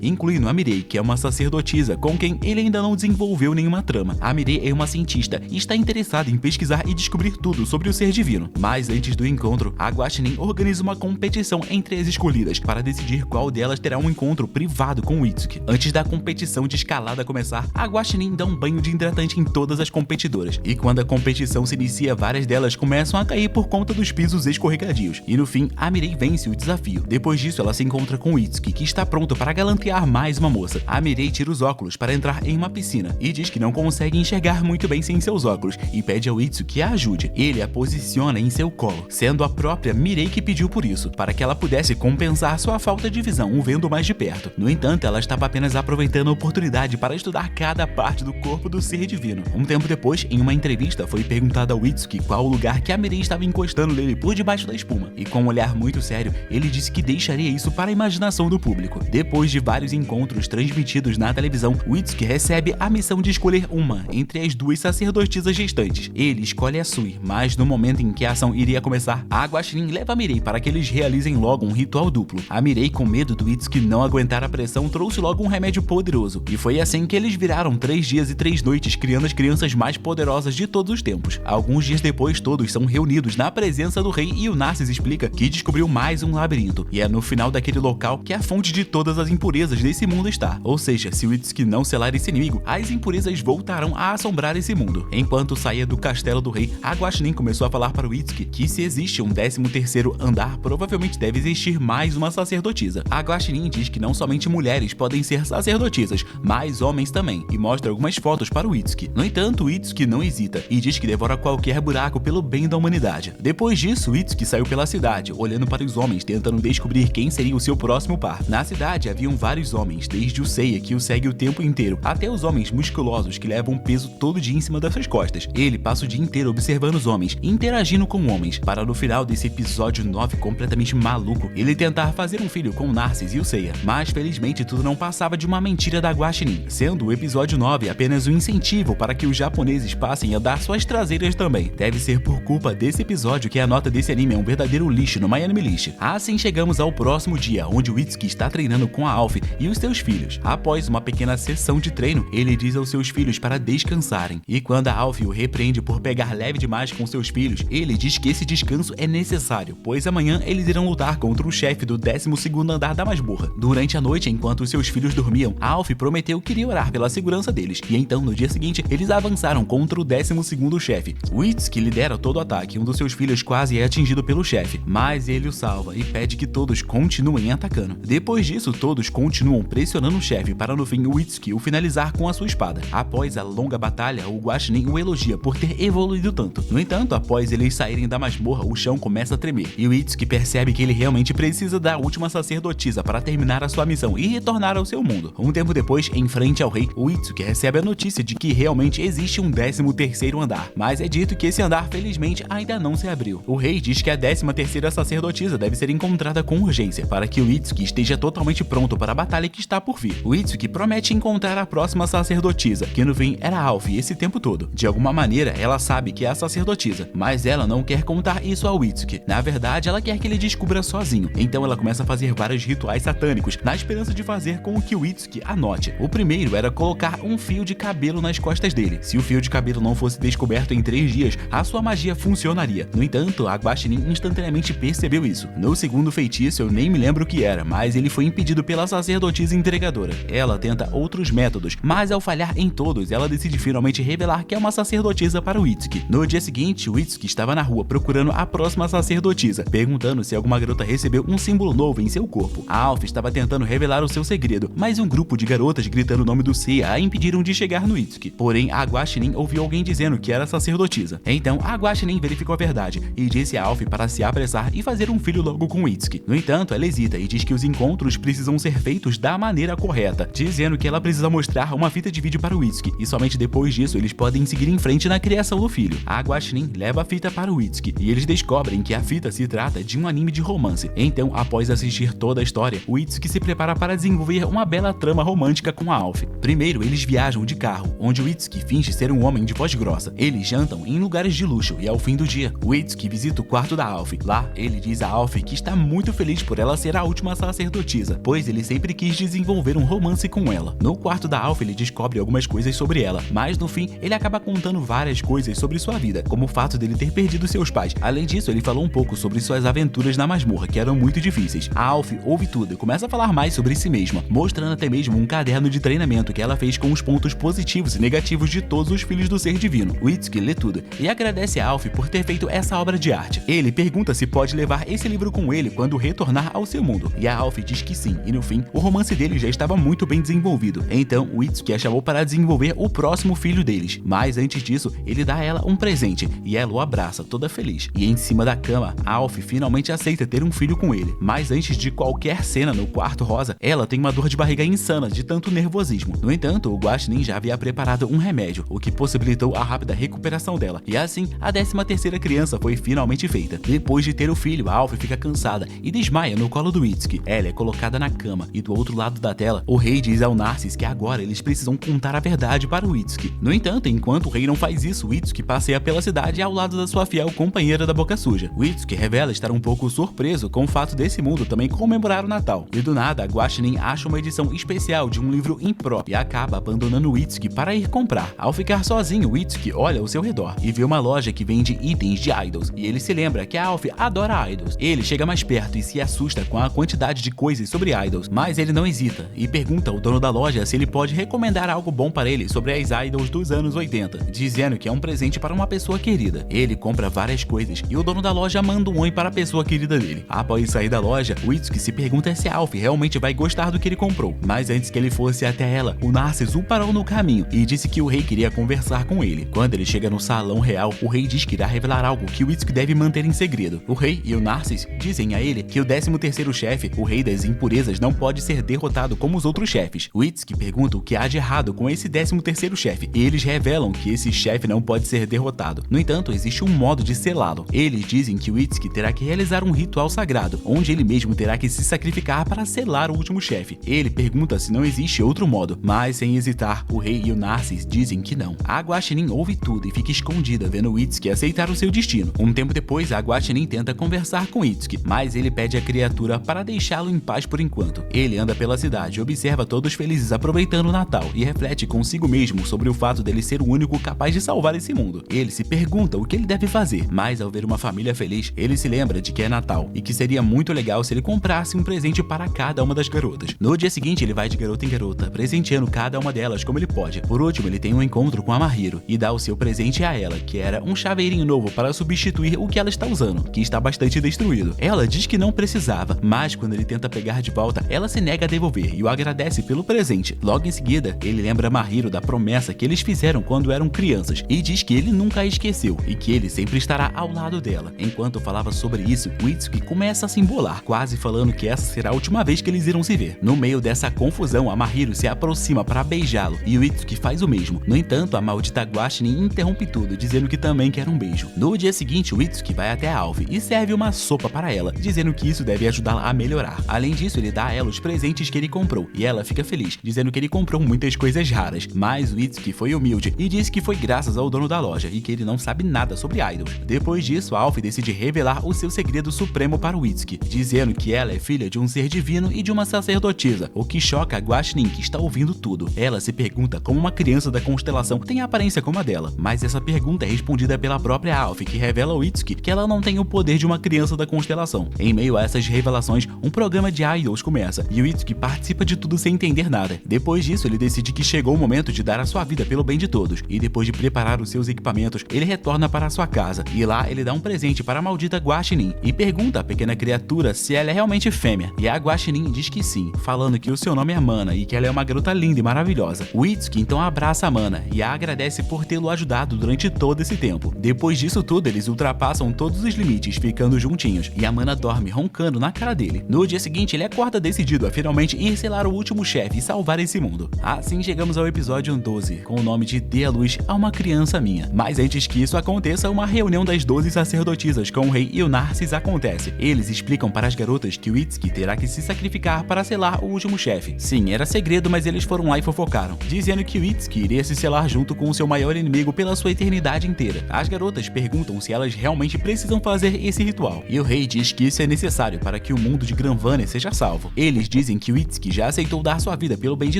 incluindo a Mirei, que é uma sacerdotisa com quem ele ainda não desenvolveu nenhuma trama. A Mirei é uma cientista e está interessada em pesquisar e descobrir tudo sobre o ser divino. Mas antes do encontro, a Guaxinim organiza uma competição entre as escolhidas para decidir qual delas terá um encontro privado com o Itsuki. Antes da competição de escalada começar, a Guaxinim dá um banho de hidratante em todas as competidoras. E quando a competição se inicia, várias delas começam a cair por conta dos pisos escorregadios. E no fim, a Mirei vence o desafio. Depois disso, ela se encontra com o Itsuki, que está pronto para galantear mais uma moça. A Mirei tira os óculos para entrar em uma piscina e diz que não consegue enxergar muito bem sem seus óculos e pede ao Itsuki que a ajude. Ele a posiciona em seu colo, sendo a própria Mirei que pediu por isso, para que ela pudesse compensar sua falta de visão, o vendo mais de perto. No entanto, ela estava apenas aproveitando a oportunidade para estudar cada parte do corpo do ser divino. Um tempo depois, em uma entrevista, foi perguntado ao Itsuki qual o lugar que a Mirei estava encostando nele por debaixo da espuma, e com um olhar muito sério, ele disse que deixaria isso para a imaginação do público. Depois de vários encontros transmitidos na televisão, o Itsuki recebe a missão de escolher uma entre as duas sacerdotisas gestantes. Ele escolhe a Sui, mas no momento em que a ação iria começar, a Guaxinim leva a Mirei para que eles realizem logo um ritual duplo. A Mirei, com medo do Itsuki não aguentar a pressão, trouxe logo um remédio poderoso, e foi assim que eles viraram 3 dias e 3 noites criando as crianças mais poderosas de todos os tempos. Alguns dias depois, todos são reunidos na presença do rei e o Narcis explica que descobriu mais um labirinto, e é no final daquele local que a fonte de todas as impurezas desse mundo está. Ou seja, se o Itsuki não selar esse inimigo, as impurezas voltarão a assombrar esse mundo. Enquanto saía do castelo do rei, a Guaxinim começou a falar para o Itsuki que se existe um 13º andar, provavelmente deve existir mais uma sacerdotisa. A Guaxinim diz que não somente mulheres podem ser sacerdotisas, mas homens também, e mostra algumas fotos para o Itsuki. No entanto, o Itsuki não hesita e diz que devora qualquer buraco pelo bem da humanidade. Depois disso, o Itsuki saiu pela cidade, olhando para os homens, tentando descobrir quem seria o seu próximo par. Na cidade haviam vários homens, desde o Seiya, que o segue o tempo inteiro, até os homens musculosos que levam um peso todo dia em cima das suas costas. Ele passa o dia inteiro observando os homens, interagindo com homens, para no final desse episódio 9 completamente maluco, ele tentar fazer um filho com o Narcis e o Seiya. Mas felizmente tudo não passava de uma mentira da Guaxinim, sendo o episódio 9 apenas um incentivo para que os japoneses passem a dar suas traseiras também. Deve ser por culpa desse episódio que a nota desse anime é um verdadeiro lixo no MyAnimeList. Assim chegamos ao próximo dia, onde o Itsuki está treinando com a Alphie e os seus filhos. Após uma pequena sessão de treino, ele diz aos seus filhos para descansarem. E quando a Alphie o repreende por pegar leve demais com seus filhos, ele diz que esse descanso é necessário, pois amanhã eles irão lutar contra o chefe do 12º andar da masmorra. Durante a noite, enquanto seus filhos dormiam, a Alphie prometeu que iria orar pela segurança deles, e então no dia seguinte eles avançaram contra o 12º chefe. O Itsuki lidera todo o ataque, um dos seus filhos quase é atingido pelo chefe, mas ele o salva e pede que todos continuem atacando. Depois disso, todos continuam pressionando o chefe para no fim o Itsuki o finalizar com a sua espada. Após a longa batalha, o Guaxinim o elogia por ter evoluído tanto. No entanto, após eles saírem da masmorra, o chão começa a tremer, e o Itsuki percebe que ele realmente precisa da última sacerdotisa para terminar a sua missão e retornar ao seu mundo. Um tempo depois, em frente ao rei, o Itsuki recebe a notícia de que realmente existe um 13º andar, mas é dito que esse andar felizmente ainda não se abriu. O rei diz que a 13ª sacerdotisa deve ser encontrada com urgência, para que o Itsuki esteja totalmente pronto para a batalha que está por vir. O Itsuki promete encontrar a próxima sacerdotisa, que no fim era a Alphie esse tempo todo. De alguma maneira, ela sabe que é a sacerdotisa, mas ela não quer contar isso ao Itsuki. Na verdade, ela quer que ele descubra sozinho. Então ela começa a fazer vários rituais satânicos, na esperança de fazer com que o Itsuki anote. O primeiro era colocar um fio de cabelo nas costas dele. Se o fio de cabelo não fosse descoberto em 3 dias, a sua magia funcionaria. No entanto, a Guaxinim instantaneamente percebeu isso. No segundo feitiço, eu nem me lembro o que era, mas ele foi impedido pela sacerdotisa entregadora. Ela tenta outros métodos, mas ao falhar em todos, ela decide finalmente revelar que é uma sacerdotisa para o Itsuki. No dia seguinte, o Itsuki estava na rua procurando a próxima sacerdotisa, perguntando se alguma garota recebeu um símbolo novo em seu corpo. A Alphie estava tentando revelar o seu segredo, mas um grupo de garotas gritando o nome do Seiya a impediram de chegar no Itsuki. Porém, a Guaxinim ouviu alguém dizendo que era sacerdotisa. Então, a Guaxinim verificou a verdade e disse a Alphie para se apressar e fazer um filho logo com o Itsuki. No entanto, ela hesita e diz que os encontros precisam ser feitos da maneira correta, dizendo que ela precisa mostrar uma fita de vídeo para o Itsuki, e somente depois disso eles podem seguir em frente na criação do filho. A Guaxinim leva a fita para o Itsuki, e eles descobrem que a fita se trata de um anime de romance. Então, após assistir toda a história, o Itsuki se prepara para desenvolver uma bela trama romântica com a Alphie. Primeiro, eles viajam de carro, onde o Itsuki finge ser um homem de voz grossa. Eles jantam sentam em lugares de luxo e ao fim do dia, o Itsuki visita o quarto da Alphie. Lá, ele diz a Alphie que está muito feliz por ela ser a última sacerdotisa, pois ele sempre quis desenvolver um romance com ela. No quarto da Alphie, ele descobre algumas coisas sobre ela, mas no fim, ele acaba contando várias coisas sobre sua vida, como o fato dele ter perdido seus pais. Além disso, ele falou um pouco sobre suas aventuras na masmorra, que eram muito difíceis. A Alphie ouve tudo e começa a falar mais sobre si mesma, mostrando até mesmo um caderno de treinamento que ela fez com os pontos positivos e negativos de todos os filhos do ser divino. O Itsuki lê tudo e agradece a Alphie por ter feito essa obra de arte. Ele pergunta se pode levar esse livro com ele quando retornar ao seu mundo, e a Alphie diz que sim, e no fim, o romance deles já estava muito bem desenvolvido. Então, o Itsuki a chamou para desenvolver o próximo filho deles, mas antes disso, ele dá a ela um presente, e ela o abraça, toda feliz. E em cima da cama, a Alphie finalmente aceita ter um filho com ele, mas antes de qualquer cena no quarto rosa, ela tem uma dor de barriga insana de tanto nervosismo. No entanto, o Guaxinim já havia preparado um remédio, o que possibilitou a rápida recuperação dela, e assim, a 13ª criança foi finalmente feita. Depois de ter o filho, a Alphie fica cansada e desmaia no colo do Itsuki. Ela é colocada na cama, e do outro lado da tela, o rei diz ao Narcis que agora eles precisam contar a verdade para o Itsuki. No entanto, enquanto o rei não faz isso, o Itsuki passeia pela cidade ao lado da sua fiel companheira da boca suja. O Itsuki revela estar um pouco surpreso com o fato desse mundo também comemorar o Natal. E do nada, a Guaxinim acha uma edição especial de um livro impróprio e acaba abandonando o Itsuki para ir comprar. Ao ficar sozinho, o Itsuki olha ao seu redor e vê uma loja que vende itens de idols, e ele se lembra que a Alphie adora idols. Ele chega mais perto e se assusta com a quantidade de coisas sobre idols, mas ele não hesita e pergunta ao dono da loja se ele pode recomendar algo bom para ele sobre as idols dos anos 80, dizendo que é um presente para uma pessoa querida. Ele compra várias coisas e o dono da loja manda um oi para a pessoa querida dele. Após sair da loja, o Itsuki se pergunta se a Alphie realmente vai gostar do que ele comprou, mas antes que ele fosse até ela, o Narcis o parou no caminho e disse que o rei queria conversar com ele. Quando ele chega no salão real, o rei diz que irá revelar algo que o Itsuki deve manter em segredo. O rei e o Narcis dizem a ele que o 13º chefe, o rei das impurezas, não pode ser derrotado como os outros chefes. O Itsuki pergunta o que há de errado com esse 13º chefe, e eles revelam que esse chefe não pode ser derrotado. No entanto, existe um modo de selá-lo. Eles dizem que o Itsuki terá que realizar um ritual sagrado, onde ele mesmo terá que se sacrificar para selar o último chefe. Ele pergunta se não existe outro modo, mas sem hesitar, o rei e o Narcis dizem que não. A Guaxinim ouve tudo e fica escondida vendo o Itsuki aceitar o seu destino. Um tempo depois, a Guaxinim tenta conversar com Itsuki, mas ele pede à criatura para deixá-lo em paz por enquanto. Ele anda pela cidade e observa todos felizes aproveitando o Natal e reflete consigo mesmo sobre o fato dele ser o único capaz de salvar esse mundo. Ele se pergunta o que ele deve fazer, mas ao ver uma família feliz, ele se lembra de que é Natal e que seria muito legal se ele comprasse um presente para cada uma das garotas. No dia seguinte, ele vai de garota em garota, presenteando cada uma delas como ele pode. Por último, ele tem um encontro com a Mahiro e dá o seu presente a ela, que era um chaveirinho novo para substituir o que ela está usando, que está bastante destruído. Ela diz que não precisava, mas quando ele tenta pegar de volta, ela se nega a devolver e o agradece pelo presente. Logo em seguida, ele lembra Mahiro da promessa que eles fizeram quando eram crianças e diz que ele nunca a esqueceu e que ele sempre estará ao lado dela. Enquanto falava sobre isso, o Itsuki começa a se embolar, quase falando que essa será a última vez que eles irão se ver. No meio dessa confusão, a Mahiro se aproxima para beijá-lo e o Itsuki faz o mesmo. No entanto, a maldita Guaxinim interrompe tudo, dizendo que também quer um beijo. No dia seguinte, o Itsuki vai até a Alphie e serve uma sopa para ela, dizendo que isso deve ajudá-la a melhorar. Além disso, ele dá a ela os presentes que ele comprou e ela fica feliz, dizendo que ele comprou muitas coisas raras, mas o Itsuki foi humilde e disse que foi graças ao dono da loja e que ele não sabe nada sobre idols. Depois disso, a Alphie decide revelar o seu segredo supremo para o Itsuki, dizendo que ela é filha de um ser divino e de uma sacerdotisa, o que choca a Guaxinim, que está ouvindo tudo. Ela se pergunta como uma criança da constelação tem a aparência como a dela, mas essa pergunta é respondida pela própria Alphie, que revela ao Itsuki que ela não tem o poder de uma criança da constelação. Em meio a essas revelações, um programa de idols começa e o Itsuki participa de tudo sem entender nada. Depois disso, ele decide que chegou o momento de dar a sua vida pelo bem de todos, e depois de preparar os seus equipamentos, ele retorna para sua casa e lá ele dá um presente para a maldita Guaxinim e pergunta à pequena criatura se ela é realmente fêmea, e a Guaxinim diz que sim, falando que o seu nome é Mana e que ela é uma garota linda e maravilhosa. O Itsuki então abraça a Mana e a agradece por tê-lo ajudado durante todo esse tempo. Depois disso tudo, eles ultrapassam todos os limites, ficando juntinhos, e a Mana dorme roncando na cara dele. No dia seguinte, ele acorda decidido a finalmente ir selar o último chefe e salvar esse mundo. Assim chegamos ao episódio 12, com o nome de Dê a Luz a uma Criança Minha. Mas antes que isso aconteça, uma reunião das 12 sacerdotisas com o rei e o Narcis acontece. Eles explicam para as garotas que o Itsuki terá que se sacrificar para selar o último chefe. Sim, era segredo, mas eles foram lá e fofocaram, dizendo que o Itsuki iria se selar junto com o seu maior inimigo pela sua sua eternidade inteira. As garotas perguntam se elas realmente precisam fazer esse ritual, e o rei diz que isso é necessário para que o mundo de Granvania seja salvo. Eles dizem que o Itsuki já aceitou dar sua vida pelo bem de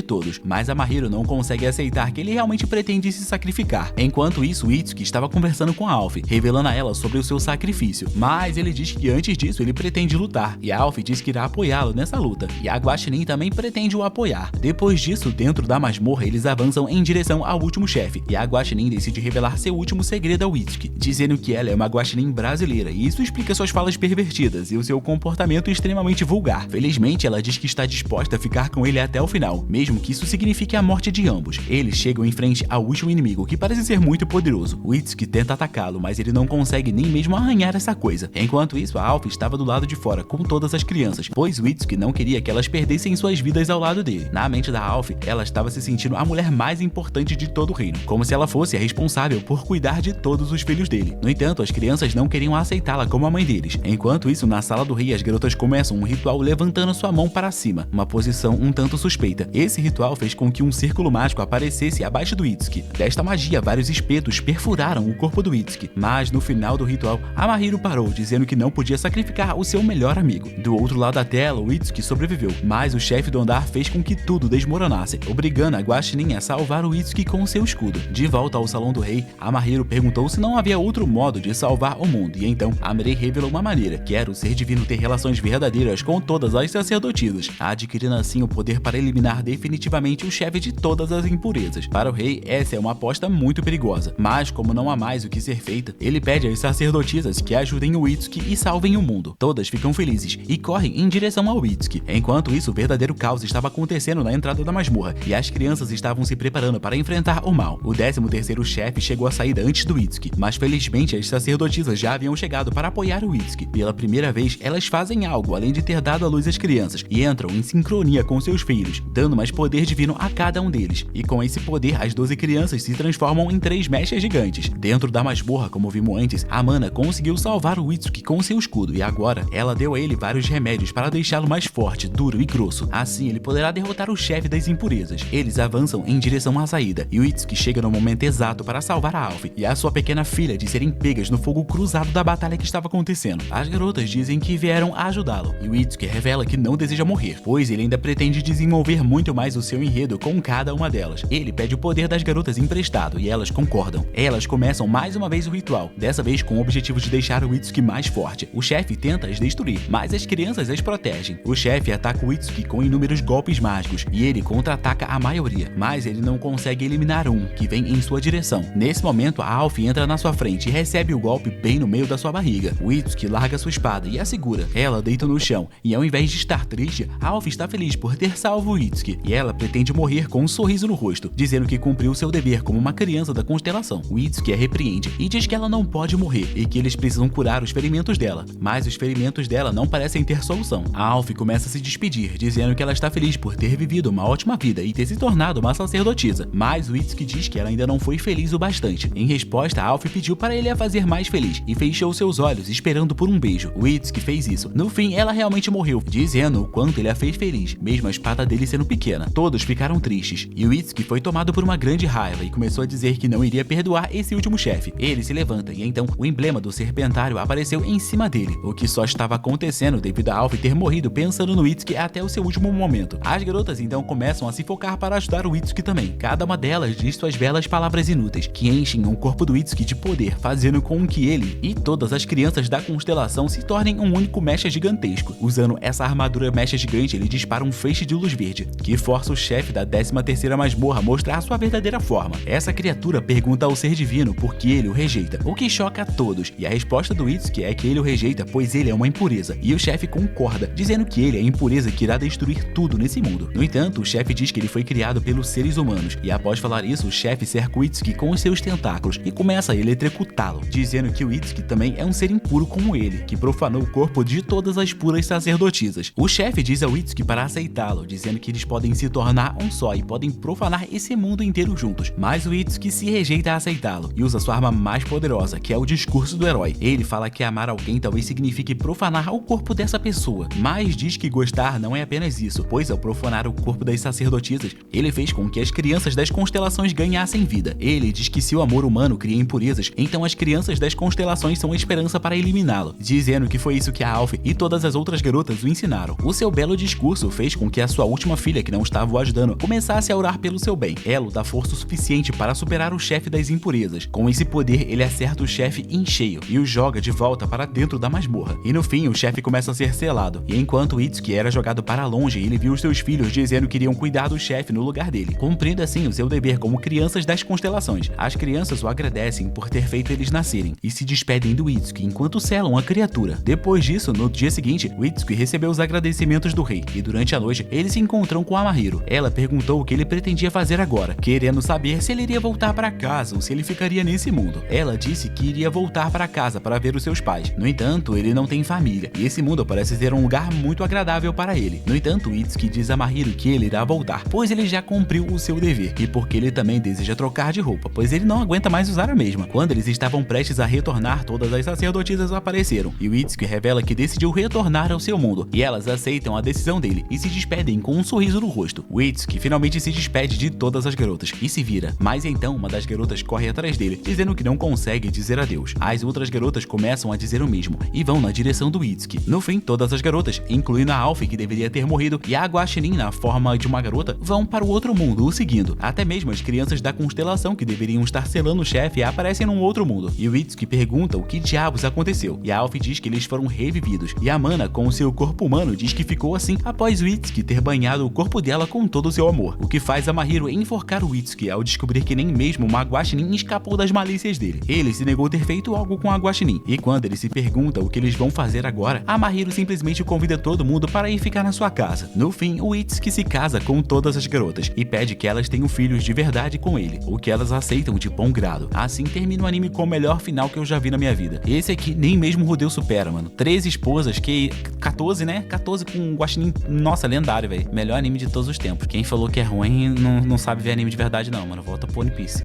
todos, mas a Mahiru não consegue aceitar que ele realmente pretende se sacrificar. Enquanto isso, o Itsuki estava conversando com a Alph, revelando a ela sobre o seu sacrifício, mas ele diz que antes disso ele pretende lutar, e a Alph diz que irá apoiá-lo nessa luta, e a Guaxinim também pretende o apoiar. Depois disso, dentro da masmorra, eles avançam em direção ao último chefe, e a Guaxinim decide revelar seu último segredo ao Itsuki, dizendo que ela é uma Guaxinim brasileira, e isso explica suas falas pervertidas e o seu comportamento extremamente vulgar. Felizmente, ela diz que está disposta a ficar com ele até o final, mesmo que isso signifique a morte de ambos. Eles chegam em frente ao último inimigo, que parece ser muito poderoso. O Itsuki tenta atacá-lo, mas ele não consegue nem mesmo arranhar essa coisa. Enquanto isso, a Alph estava do lado de fora com todas as crianças, pois o Itsuki não queria que elas perdessem suas vidas ao lado dele. Na mente da Alph, ela estava se sentindo a mulher mais importante de todo o reino, como se ela fosse a responsável por cuidar de todos os filhos dele. No entanto, as crianças não queriam aceitá-la como a mãe deles. Enquanto isso, na sala do rei, as garotas começam um ritual levantando sua mão para cima, uma posição um tanto suspeita. Esse ritual fez com que um círculo mágico aparecesse abaixo do Itsuki. Desta magia, vários espetos perfuraram o corpo do Itsuki, mas no final do ritual, a Mahiru parou, dizendo que não podia sacrificar o seu melhor amigo. Do outro lado da tela, o Itsuki sobreviveu, mas o chefe do andar fez com que tudo desmoronasse, obrigando a Guaxinim a salvar o Itsuki com seu escudo. De volta ao salão do rei, a Mahiru perguntou se não havia outro modo de salvar o mundo, e então a Mirei revelou uma maneira, que era o ser divino ter relações verdadeiras com todas as sacerdotisas, adquirindo assim o poder para eliminar definitivamente o chefe de todas as impurezas. Para o rei, essa é uma aposta muito perigosa, mas como não há mais o que ser feito, ele pede às sacerdotisas que ajudem o Itsuki e salvem o mundo. Todas ficam felizes e correm em direção ao Itsuki. Enquanto isso, o verdadeiro caos estava acontecendo na entrada da masmorra, e as crianças estavam se preparando para enfrentar o mal. O 13º chefe chegou à saída antes do Itsuki, mas felizmente as sacerdotisas já haviam chegado para apoiar o Itsuki. Pela primeira vez, elas fazem algo além de ter dado à luz as crianças, e entram em sincronia com seus filhos, dando mais poder divino a cada um deles. E com esse poder, as 12 crianças se transformam em 3 mechas gigantes. Dentro da masmorra, como vimos antes, a Mana conseguiu salvar o Itsuki com seu escudo, e agora ela deu a ele vários remédios para deixá-lo mais forte, duro e grosso. Assim, ele poderá derrotar o chefe das impurezas. Eles avançam em direção à saída, e o Itsuki chega no momento exato para salvar a Alph e a sua pequena filha de serem pegas no fogo cruzado da batalha que estava acontecendo. As garotas dizem que vieram ajudá-lo, e o Itsuki revela que não deseja morrer, pois ele ainda pretende desenvolver muito mais o seu enredo com cada uma delas. Ele pede o poder das garotas emprestado, e elas concordam. Elas começam mais uma vez o ritual, dessa vez com o objetivo de deixar o Itsuki mais forte. O chefe tenta as destruir, mas as crianças as protegem. O chefe ataca o Itsuki com inúmeros golpes mágicos, e ele contra-ataca a maioria, mas ele não consegue eliminar um, que vem em sua direção. Nesse momento, a Alph entra na sua frente e recebe o golpe bem no meio da sua barriga. O Itsuki larga sua espada e a segura. Ela deita no chão, e ao invés de estar triste, a Alph está feliz por ter salvo o Itsuki, e ela pretende morrer com um sorriso no rosto, dizendo que cumpriu seu dever como uma criança da constelação. O Itsuki a repreende e diz que ela não pode morrer e que eles precisam curar os ferimentos dela, mas os ferimentos dela não parecem ter solução. A Alph começa a se despedir, dizendo que ela está feliz por ter vivido uma ótima vida e ter se tornado uma sacerdotisa, mas o Itsuki diz que ela ainda não foi feliz o bastante. Em resposta, a Alph pediu para ele a fazer mais feliz e fechou seus olhos esperando por um beijo. O Itsuki fez isso. No fim, ela realmente morreu, dizendo o quanto ele a fez feliz, mesmo a espada dele sendo pequena. Todos ficaram tristes, e o Itsuki foi tomado por uma grande raiva e começou a dizer que não iria perdoar esse último chefe. Ele se levanta e então o emblema do serpentário apareceu em cima dele, o que só estava acontecendo devido a Alph ter morrido pensando no Itsuki até o seu último momento. As garotas então começam a se focar para ajudar o Itsuki também. Cada uma delas diz suas belas palavras inúteis, que enchem o corpo do Itsuki de poder, fazendo com que ele e todas as crianças da constelação se tornem um único mecha gigantesco. Usando essa armadura mecha gigante, ele dispara um feixe de luz verde, que força o chefe da 13ª masmorra a mostrar sua verdadeira forma. Essa criatura pergunta ao ser divino por que ele o rejeita, o que choca a todos, e a resposta do Itsuki é que ele o rejeita pois ele é uma impureza, e o chefe concorda, dizendo que ele é a impureza que irá destruir tudo nesse mundo. No entanto, o chefe diz que ele foi criado pelos seres humanos, e após falar isso, o chefe cerca o Itsuki com os seus tentáculos e começa a eletrocutá-lo, dizendo que o Itsuki também é um ser impuro como ele, que profanou o corpo de todas as puras sacerdotisas. O chefe diz ao Itsuki para aceitá-lo, dizendo que eles podem se tornar um só e podem profanar esse mundo inteiro juntos, mas o Itsuki se rejeita a aceitá-lo e usa sua arma mais poderosa, que é o discurso do herói. Ele fala que amar alguém talvez signifique profanar o corpo dessa pessoa, mas diz que gostar não é apenas isso, pois ao profanar o corpo das sacerdotisas, ele fez com que as crianças das constelações ganhassem vida. Ele diz que se o amor humano cria impurezas, então as crianças das constelações são a esperança para eliminá-lo, dizendo que foi isso que a Alfie e todas as outras garotas o ensinaram. O seu belo discurso fez com que a sua última filha, que não estava o ajudando, começasse a orar pelo seu bem. Elo dá força o suficiente para superar o chefe das impurezas. Com esse poder, ele acerta o chefe em cheio e o joga de volta para dentro da masmorra. E no fim, o chefe começa a ser selado. E enquanto Itsuki era jogado para longe, ele viu os seus filhos dizendo que iriam cuidar do chefe no lugar dele, cumprindo assim o seu dever como crianças das constelações. As crianças o agradecem por ter feito eles nascerem e se despedem do Itsuki enquanto selam a criatura. Depois disso, no dia seguinte, o Itsuki recebeu os agradecimentos do rei e durante a noite eles se encontram com a Mahiro. Ela perguntou o que ele pretendia fazer agora, querendo saber se ele iria voltar para casa ou se ele ficaria nesse mundo. Ela disse que iria voltar para casa para ver os seus pais. No entanto, ele não tem família e esse mundo parece ser um lugar muito agradável para ele. No entanto, Itsuki diz a Mahiro que ele irá voltar, pois ele já cumpriu o seu dever e porque ele também deseja trocar de roupa, pois ele não aguenta mais usar a mesma. Quando eles estavam prestes a retornar, todas as sacerdotisas apareceram e o Itsuki revela que decidiu retornar ao seu mundo e elas aceitam a decisão dele e se despedem com um sorriso no rosto. O Itsuki finalmente se despede de todas as garotas e se vira, mas então uma das garotas corre atrás dele, dizendo que não consegue dizer adeus. As outras garotas começam a dizer o mesmo e vão na direção do Itsuki. No fim, todas as garotas, incluindo a Alfie, que deveria ter morrido, e a Guaxinim, na forma de uma garota, vão para o outro mundo, o seguindo. Até mesmo as crianças da constelação, que deveriam estar selando o chefe, aparecem num outro mundo. E o Itsuki pergunta o que diabos aconteceu. E a Alfie diz que eles foram revividos. E a Mana, com o seu corpo humano, diz que ficou assim após o Itsuki ter banhado o corpo dela com todo o seu amor. O que faz a Mahiro enforcar o Itsuki ao descobrir que nem mesmo uma Guaxinim escapou das malícias dele. Ele se negou a ter feito algo com a Guaxinim. E quando ele se pergunta o que eles vão fazer agora, a Mahiro simplesmente convida todo mundo para ir ficar na sua casa. No fim, o Itsuki se casa com todas as garotas e pede que elas tenham filhos de verdade com ele, o que elas aceitam de bom grado. Assim termina o anime com o melhor final que eu já vi na minha vida. Esse aqui nem mesmo o Rodeu supera, mano. 13 esposas, que 14, né? 14 com um Guaxinim, nossa, lendário, velho. Melhor anime de todos os tempos. Quem falou que é ruim não sabe ver anime de verdade não, mano. Volta pro One Piece.